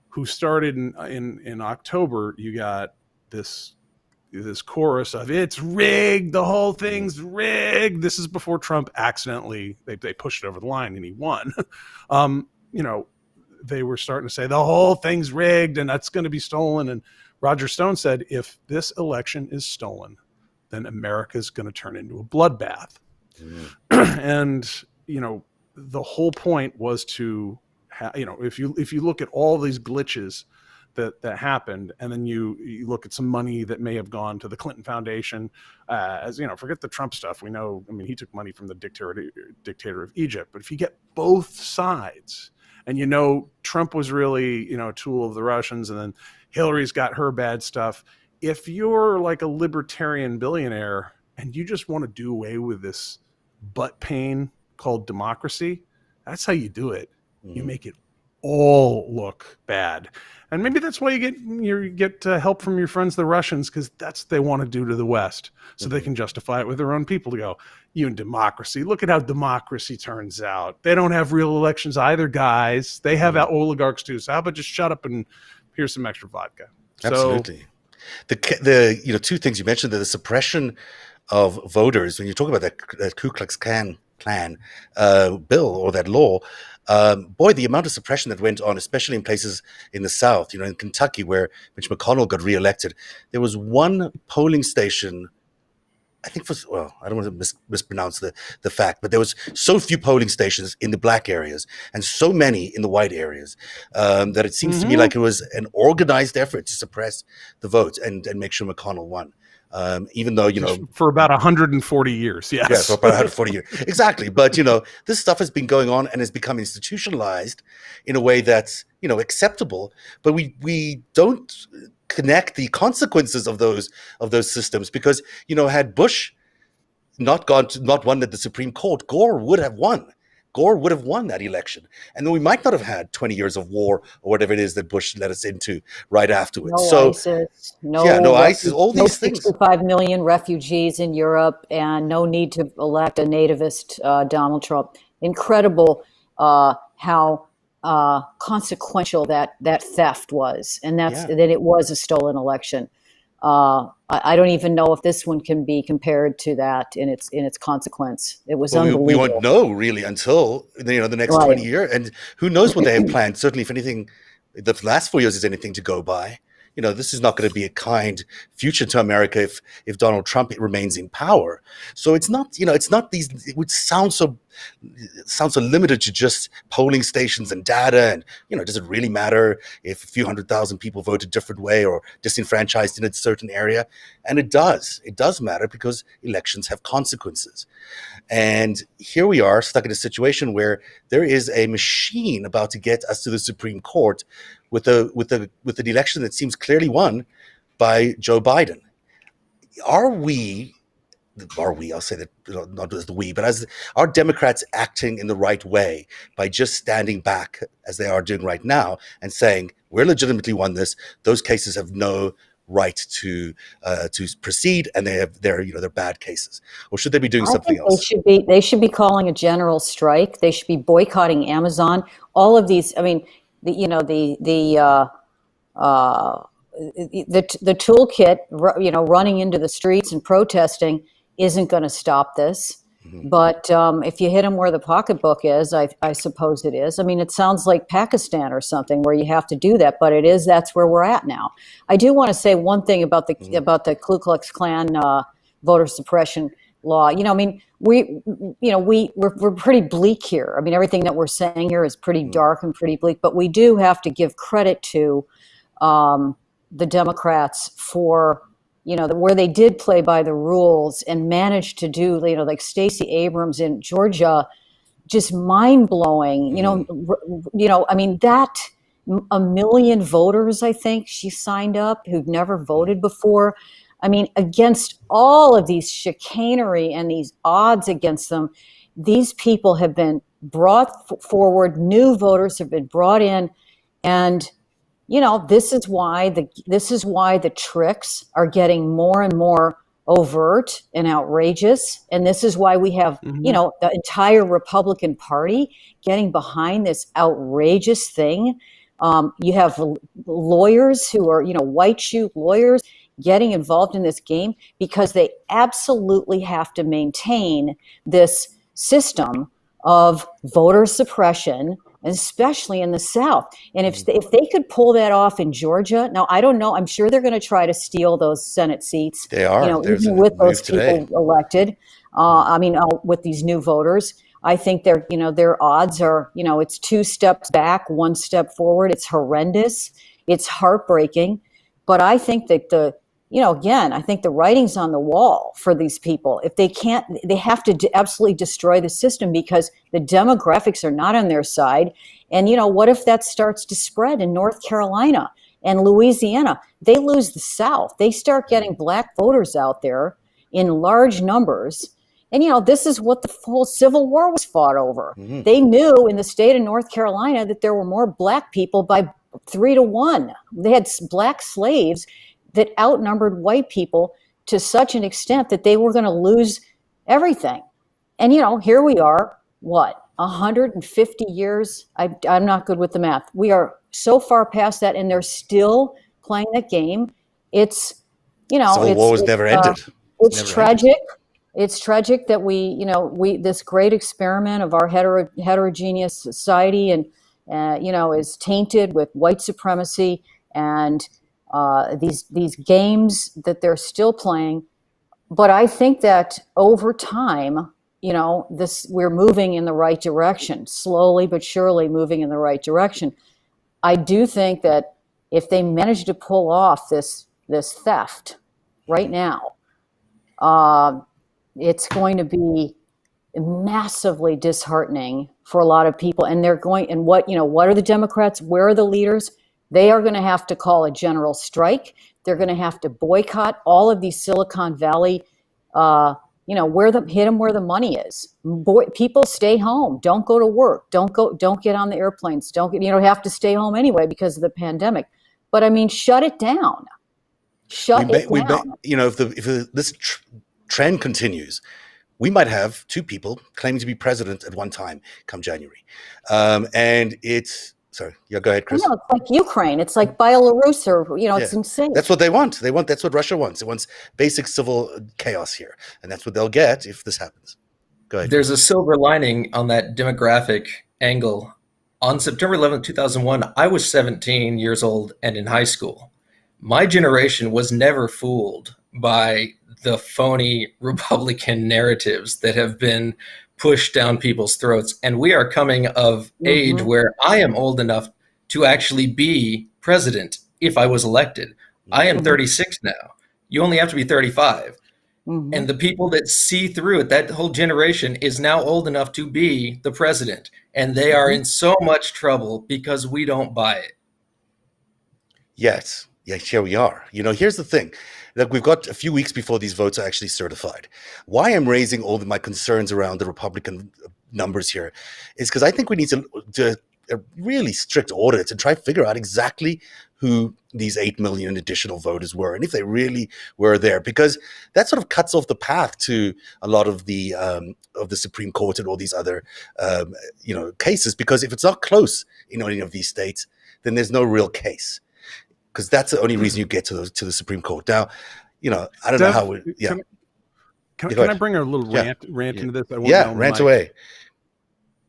who started in October. You got this chorus of, it's rigged, the whole thing's rigged. This is before Trump accidentally, they pushed it over the line and he won. You know, they were starting to say the whole thing's rigged and that's going to be stolen. And Roger Stone said, if this election is stolen, then America's going to turn into a bloodbath. And, you know, the whole point was to, you know, if you look at all these glitches that happened, and then you look at some money that may have gone to the Clinton Foundation, as you know, forget the Trump stuff. We know, I mean, he took money from the dictator of Egypt. But if you get both sides, and you know, Trump was really, you know, a tool of the Russians, and then Hillary's got her bad stuff. If you're like a libertarian billionaire and you just want to do away with this butt pain called democracy, that's how you do it. You make it all look bad. And maybe that's why you get help from your friends, the Russians, because that's what they want to do to the West. So they can justify it with their own people to go, you and democracy, look at how democracy turns out. They don't have real elections either, guys. They have oligarchs too. So how about just shut up and here's some extra vodka. Absolutely. The you know, two things you mentioned, the suppression of voters, when you talk about that Ku Klux Klan bill or that law, boy, the amount of suppression that went on, especially in places in the South, you know, in Kentucky, where Mitch McConnell got reelected, there was one polling station, I think I don't want to mispronounce the fact, but there was so few polling stations in the black areas and so many in the white areas that it seems to me like it was an organized effort to suppress the votes and make sure McConnell won. Even though, for about 140 years. Yes. yeah, so about 140 years. Exactly. But, this stuff has been going on and has become institutionalized in a way that's, acceptable. But we don't connect the consequences of those systems because, had Bush not won at the Supreme Court, Gore would have won. Gore would have won that election. And then we might not have had 20 years of war or whatever it is that Bush led us into right afterwards. No ISIS, no ISIS, all these things. 65 million refugees in Europe, and no need to elect a nativist Donald Trump. Incredible how consequential that theft was, and that it was a stolen election. I don't even know if this one can be compared to that in its consequence. It was unbelievable. We won't know really until the next 20 years, and who knows what they have planned. Certainly, if anything, the last 4 years is anything to go by. This is not going to be a kind future to America if Donald Trump remains in power. So it's not these. It would sound so limited to just polling stations and data, and does it really matter if a few 100,000 people vote a different way or disenfranchised in a certain area? And it does matter because elections have consequences. And here we are stuck in a situation where there is a machine about to get us to the Supreme Court with an election that seems clearly won by Joe Biden. Are we, I'll say that, not as the we, but as are Democrats acting in the right way by just standing back as they are doing right now and saying, we're legitimately won this. Those cases have no right to proceed, and they're bad cases. Or should they be doing something else? They should be calling a general strike. They should be boycotting Amazon. All of these. I mean, the toolkit, running into the streets and protesting isn't going to stop this. Mm-hmm. But if you hit them where the pocketbook is, I suppose it is. I mean, it sounds like Pakistan or something where you have to do that, but that's where we're at now. I do want to say one thing about the Ku Klux Klan voter suppression law. I mean, we're pretty bleak here. I mean, everything that we're saying here is pretty dark and pretty bleak, but we do have to give credit to the Democrats for, where they did play by the rules and managed to do, like Stacey Abrams in Georgia, just mind blowing. I mean, that 1 million voters, I think she signed up who'd never voted before. I mean, against all of these chicanery and these odds against them, these people have been brought forward. New voters have been brought in, and this is why the tricks are getting more and more overt and outrageous, and this is why we have the entire Republican Party getting behind this outrageous thing. You have lawyers who are white shoe lawyers getting involved in this game because they absolutely have to maintain this system of voter suppression, especially in the South. And if they could pull that off in Georgia, now I don't know, I'm sure they're going to try to steal those Senate seats. They are. Even with those people elected. With these new voters, I think their odds are, it's 2 steps back, 1 step forward. It's horrendous. It's heartbreaking. But I think that I think the writing's on the wall for these people. If they can't, they have to absolutely destroy the system because the demographics are not on their side. And, what if that starts to spread in North Carolina and Louisiana? They lose the South. They start getting black voters out there in large numbers. And, this is what the whole Civil War was fought over. Mm-hmm. They knew in the state of North Carolina that there were more black people by 3 to 1. They had black slaves that outnumbered white people to such an extent that they were going to lose everything. And, here we are, 150 years? I'm not good with the math. We are so far past that, and they're still playing that game. It's, Civil War was never ended. It's tragic. It's tragic that we this great experiment of our heterogeneous society and, is tainted with white supremacy and these games that they're still playing. But I think that over time, we're moving in the right direction, slowly but surely moving in the right direction. I do think that if they manage to pull off this theft right now, it's going to be massively disheartening for a lot of people. And they're going, and what are the Democrats? Where are the leaders? They are going to have to call a general strike. They're going to have to boycott all of these Silicon Valley, hit them where the money is. People stay home. Don't go to work. Don't get on the airplanes. Have to stay home anyway because of the pandemic. But I mean, shut it down. If this trend continues, we might have two people claiming to be president at one time come January. And it's, sorry, yeah, go ahead, Chris. No, it's like Ukraine. It's like Belarus, or, it's insane. That's what they want. That's what Russia wants. It wants basic civil chaos here. And that's what they'll get if this happens. Go ahead. There's a silver lining on that demographic angle. On September 11th, 2001, I was 17 years old and in high school. My generation was never fooled by the phony Republican narratives that have been pushed down people's throats. And we are coming of age where I am old enough to actually be president if I was elected. I am 36 now. You only have to be 35. And the people that see through it, that whole generation is now old enough to be the president. And they are in so much trouble because we don't buy it. Yes, here we are. Here's the thing. Look, we've got a few weeks before these votes are actually certified. Why I'm raising all of my concerns around the Republican numbers here is because I think we need to do a really strict audit and try to figure out exactly who these 8 million additional voters were and if they really were there, because that sort of cuts off the path to a lot of the Supreme Court and all these other cases, because if it's not close in any of these states, then there's no real case. Because that's the only reason you get to the Supreme Court. Now, I don't know how. Can I bring a little rant into this? Rant away.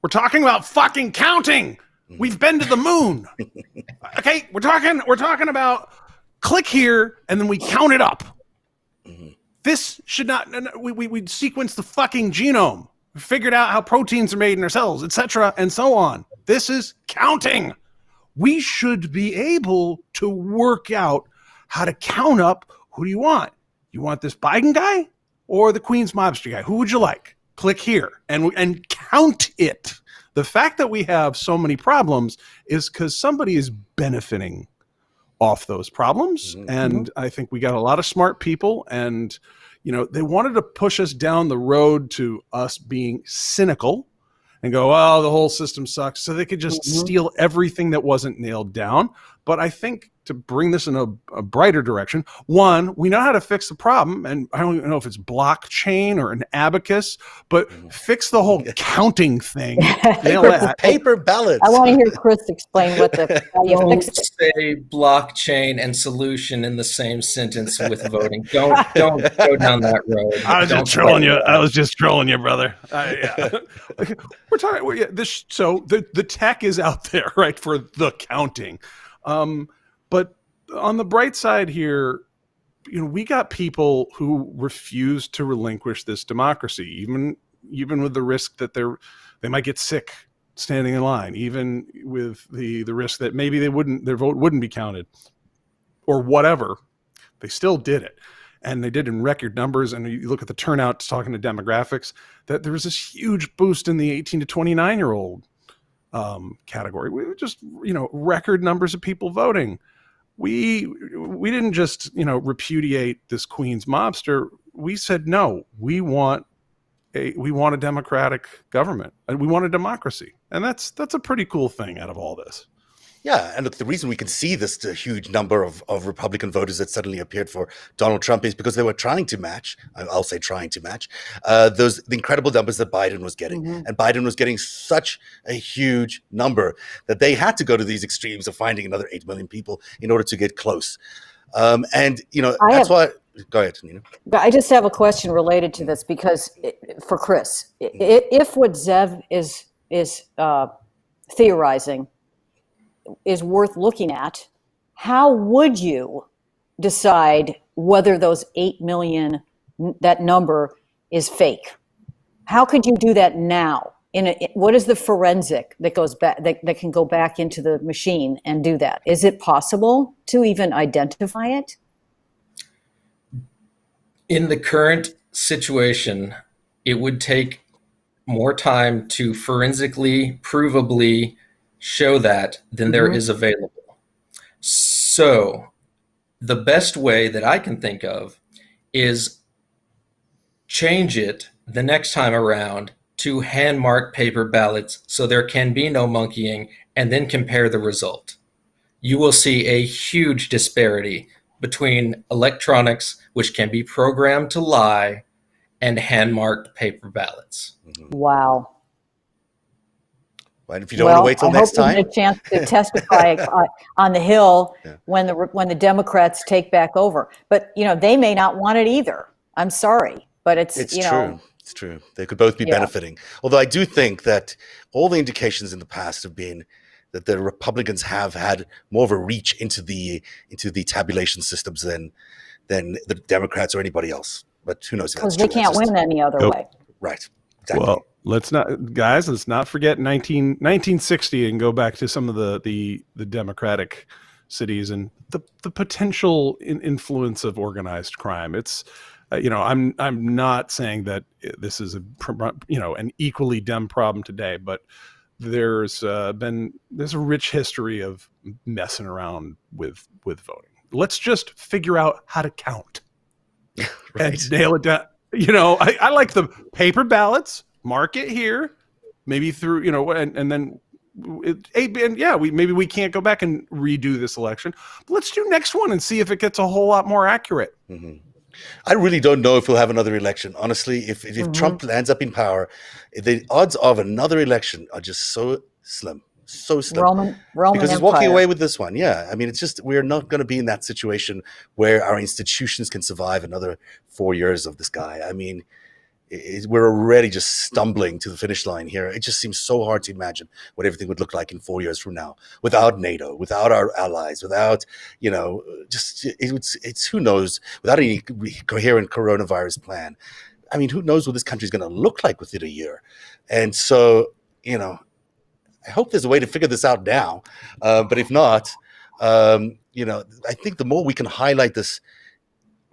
We're talking about fucking counting. We've been to the moon. Okay, we're talking about click here and then we count it up. This should not. We sequence the fucking genome. We figured out how proteins are made in our cells, etc., and so on. This is counting. We should be able to work out how to count up. Who do you want? You want this Biden guy or the Queens mobster guy? Who would you like? Click here and count it. The fact that we have so many problems is because somebody is benefiting off those problems. And I think we got a lot of smart people, and they wanted to push us down the road to us being cynical and go, oh, the whole system sucks. So they could just steal everything that wasn't nailed down. But I think to bring this in a brighter direction, one, we know how to fix the problem. And I don't even know if it's blockchain or an abacus, but fix the whole counting thing. Paper ballots. I want to hear Chris explain what Don't say blockchain and solution in the same sentence with voting. Don't go down that road. I was just trolling you, brother. We're talking. The tech is out there, right, for the counting. But on the bright side here, we got people who refuse to relinquish this democracy, even with the risk that they might get sick standing in line, even with the risk that maybe their vote wouldn't be counted or whatever. They still did it. And they did in record numbers. And you look at the turnout, talking to demographics, that there was this huge boost in the 18 to 29-year-old category. We were just, record numbers of people voting. We didn't just, repudiate this Queens mobster. We said, no, we want a democratic government, and we want a democracy. And that's a pretty cool thing out of all this. Yeah, and look, the reason we can see this huge number of Republican voters that suddenly appeared for Donald Trump is because they were trying to match the incredible numbers that Biden was getting. And Biden was getting such a huge number that they had to go to these extremes of finding another 8 million people in order to get close. Why. Go ahead, Nina. I just have a question related to this, because for Chris, if what Zev is theorizing is worth looking at, how would you decide whether those 8 million, that number, is fake? How could you do that now? What is the forensic that goes back that can go back into the machine and do that? Is it possible to even identify it? In the current situation, it would take more time to forensically, provably show that than there is available. So the best way that I can think of is change it the next time around to hand-marked paper ballots so there can be no monkeying, and then compare the result. You will see a huge disparity between electronics, which can be programmed to lie, and hand-marked paper ballots. Wow. Right? If you don't want to wait till I next hope you time, get a chance to testify on the Hill Yeah. when the Democrats take back over. But they may not want it either. I'm sorry, but it's true. It's true. They could both be Yeah. benefiting. Although I do think that all the indications in the past have been that the Republicans have had more of a reach into the tabulation systems than the Democrats or anybody else. But who knows if that's because they true. can't win any other Nope. way. Right. Exactly. Well, let's not forget 1960 and go back to some of the Democratic cities and the potential influence of organized crime. It's I'm not saying that this is an equally Dem problem today, but there's a rich history of messing around with voting. Let's just figure out how to count Right. and nail it down. I like the paper ballots. Mark it here, maybe through and then maybe we can't go back and redo this election. But let's do next one and see if it gets a whole lot more accurate. Mm-hmm. I really don't know if we'll have another election. Honestly, if Trump lands up in power, the odds of another election are just so slim. So slim. Roman Because he's Empire. walking away with this one. Yeah. I mean, it's just, we're not going to be in that situation where our institutions can survive another 4 years of this guy. I mean, we're already just stumbling to the finish line here. It just seems so hard to imagine what everything would look like in 4 years from now, without NATO, without our allies, without, it's who knows, without any coherent coronavirus plan. I mean, who knows what this country is going to look like within a year. And so, I hope there's a way to figure this out now. But if not, I think the more we can highlight this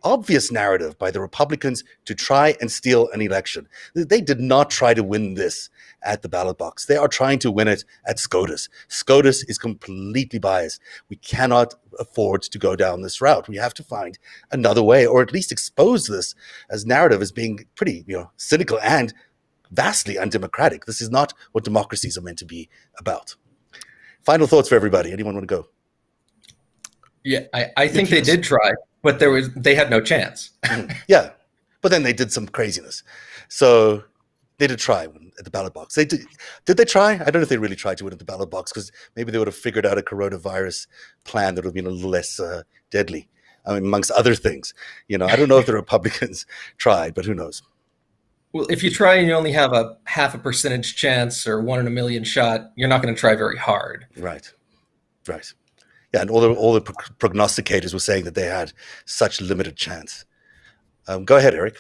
obvious narrative by the Republicans to try and steal an election. They did not try to win this at the ballot box. They are trying to win it at SCOTUS. SCOTUS is completely biased. We cannot afford to go down this route. We have to find another way, or at least expose this as narrative as being pretty, cynical and vastly undemocratic. This is not what democracies are meant to be about. Final thoughts for everybody. Anyone want to go? Yeah, I think they did try, but they had no chance. Yeah, but then they did some craziness. So they did try at the ballot box. Did they try? I don't know if they really tried to win at the ballot box, because maybe they would have figured out a coronavirus plan that would have been a little less deadly, amongst other things. I don't know if the Republicans tried, but who knows? Well, if you try and you only have a 0.5% chance or 1 in a million shot, you're not going to try very hard. Right. Yeah, and all the prognosticators were saying that they had such limited chance. Go ahead, Eric.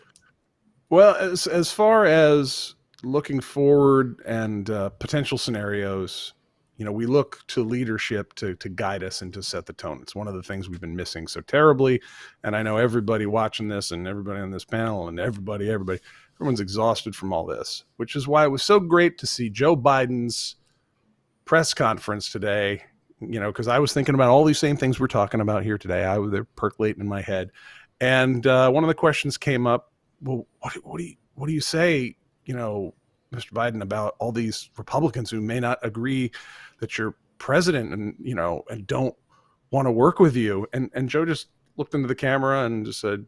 Well, as far as looking forward and potential scenarios, we look to leadership to guide us and to set the tone. It's one of the things we've been missing so terribly. And I know everybody watching this and everybody on this panel and everyone's exhausted from all this, which is why it was so great to see Joe Biden's press conference today. Because I was thinking about all these same things we're talking about here today. They're percolating in my head. And one of the questions came up, well, what do you say, Mr. Biden, about all these Republicans who may not agree that you're president and don't want to work with you? And Joe just looked into the camera and just said,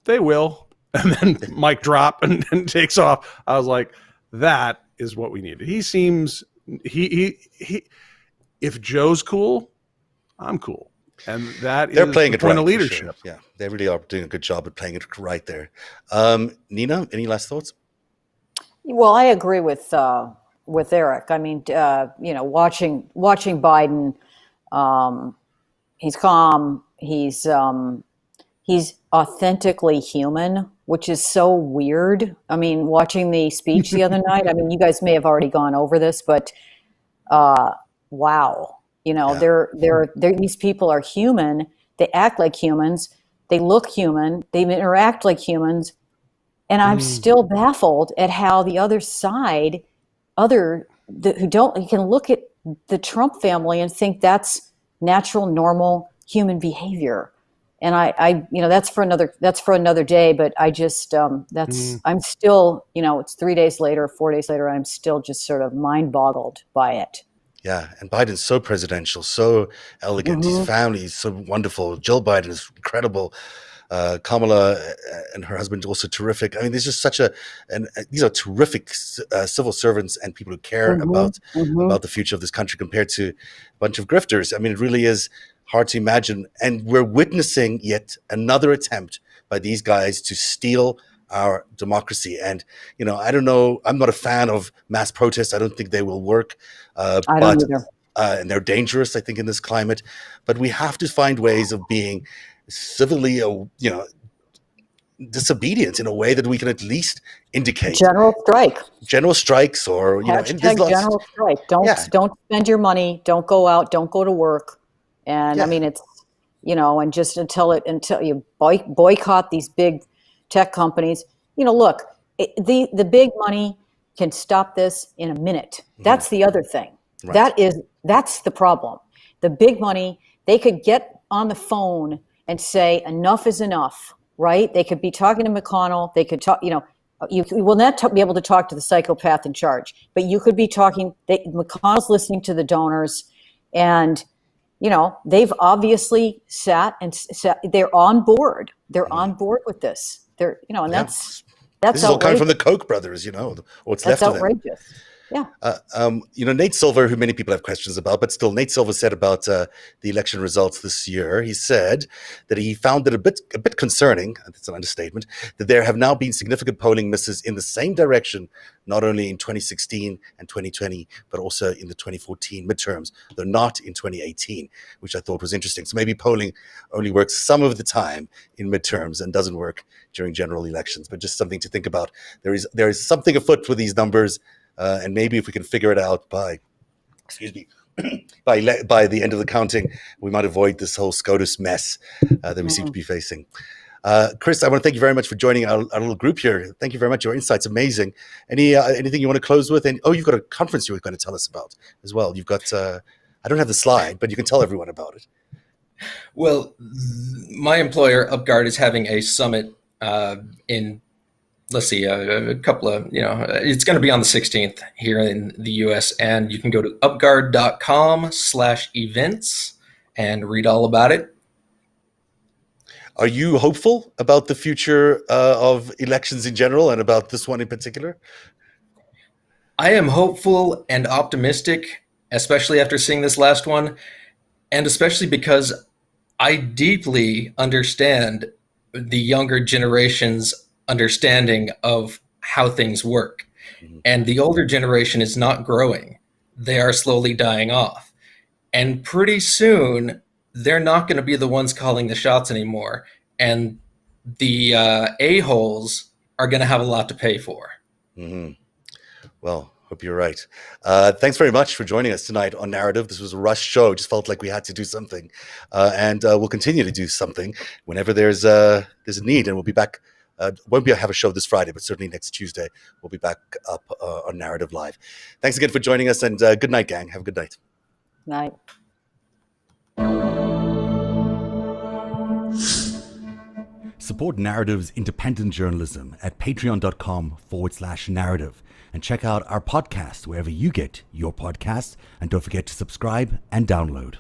they will. And then mic drop and takes off. I was like, that is what we needed. He seems, if Joe's cool, I'm cool. And they're playing the it point right, of leadership. Sure. Yeah, they really are doing a good job at playing it right there. Nina, any last thoughts? Well, I agree with Eric. I mean, watching Biden, he's calm. He's authentically human, which is so weird. I mean, watching the speech the other night. I mean, you guys may have already gone over this, but wow. These people are human. They act like humans. They look human. They interact like humans. And I'm still baffled at how the other side, you can look at the Trump family and think that's natural, normal human behavior. And that's for another day. But I just, I'm still, it's 3 days later, 4 days later, I'm still just sort of mind boggled by it. Yeah, and Biden's so presidential, so elegant. His family is so wonderful. Jill Biden is incredible. Kamala and her husband also terrific. I mean, there's just these are terrific civil servants and people who care about the future of this country compared to a bunch of grifters. I mean, it really is hard to imagine. And we're witnessing yet another attempt by these guys to steal our democracy. And, I don't know, I'm not a fan of mass protests. I don't think they will work. I don't either. And they're dangerous, I think, in this climate. But we have to find ways of being civilly, disobedient in a way that we can at least indicate general strikes, or general strike. Don't spend your money. Don't go out. Don't go to work. And I mean, it's and just until you boycott these big tech companies. Look, the big money can stop this in a minute. That's the other thing. Right. That's the problem. The big money, they could get on the phone and say enough is enough, right? They could be talking to McConnell. They could talk, you will not be able to talk to the psychopath in charge, but you could be talking, McConnell's listening to the donors, and, they've obviously sat, they're on board. They're on board with this. They're, and that's this is all coming from the Koch brothers, what's left of them. That's outrageous. Yeah. Nate Silver, who many people have questions about, but still, Nate Silver said about the election results this year. He said that he found it a bit concerning, and it's an understatement, that there have now been significant polling misses in the same direction, not only in 2016 and 2020, but also in the 2014 midterms, though not in 2018, which I thought was interesting. So maybe polling only works some of the time in midterms and doesn't work during general elections, but just something to think about. There is something afoot with these numbers. And maybe if we can figure it out by the end of the counting, we might avoid this whole SCOTUS mess that we seem to be facing. Chris, I want to thank you very much for joining our little group here. Thank you very much. Your insight's amazing. Anything you want to close with? And you've got a conference you were going to tell us about as well. You've got, I don't have the slide, but you can tell everyone about it. Well, my employer, UpGuard, is having a summit in let's see, a couple of, it's going to be on the 16th here in the US, and you can go to upguard.com/events and read all about it. Are you hopeful about the future of elections in general and about this one in particular? I am hopeful and optimistic, especially after seeing this last one, and especially because I deeply understand the younger generation's understanding of how things work. And the older generation is not growing. They are slowly dying off. And pretty soon, they're not going to be the ones calling the shots anymore. And the a-holes are going to have a lot to pay for. Mm-hmm. Well, hope you're right. Thanks very much for joining us tonight on Narativ. This was a rush show. Just felt like we had to do something. And we'll continue to do something whenever there's a need. And we'll be back. Won't have a show this Friday, but certainly next Tuesday we'll be back up on Narativ Live. Thanks again for joining us, and good night, gang. Have a good night. Night. Support Narativ's independent journalism at patreon.com/Narativ, and check out our podcast wherever you get your podcasts, and don't forget to subscribe and download.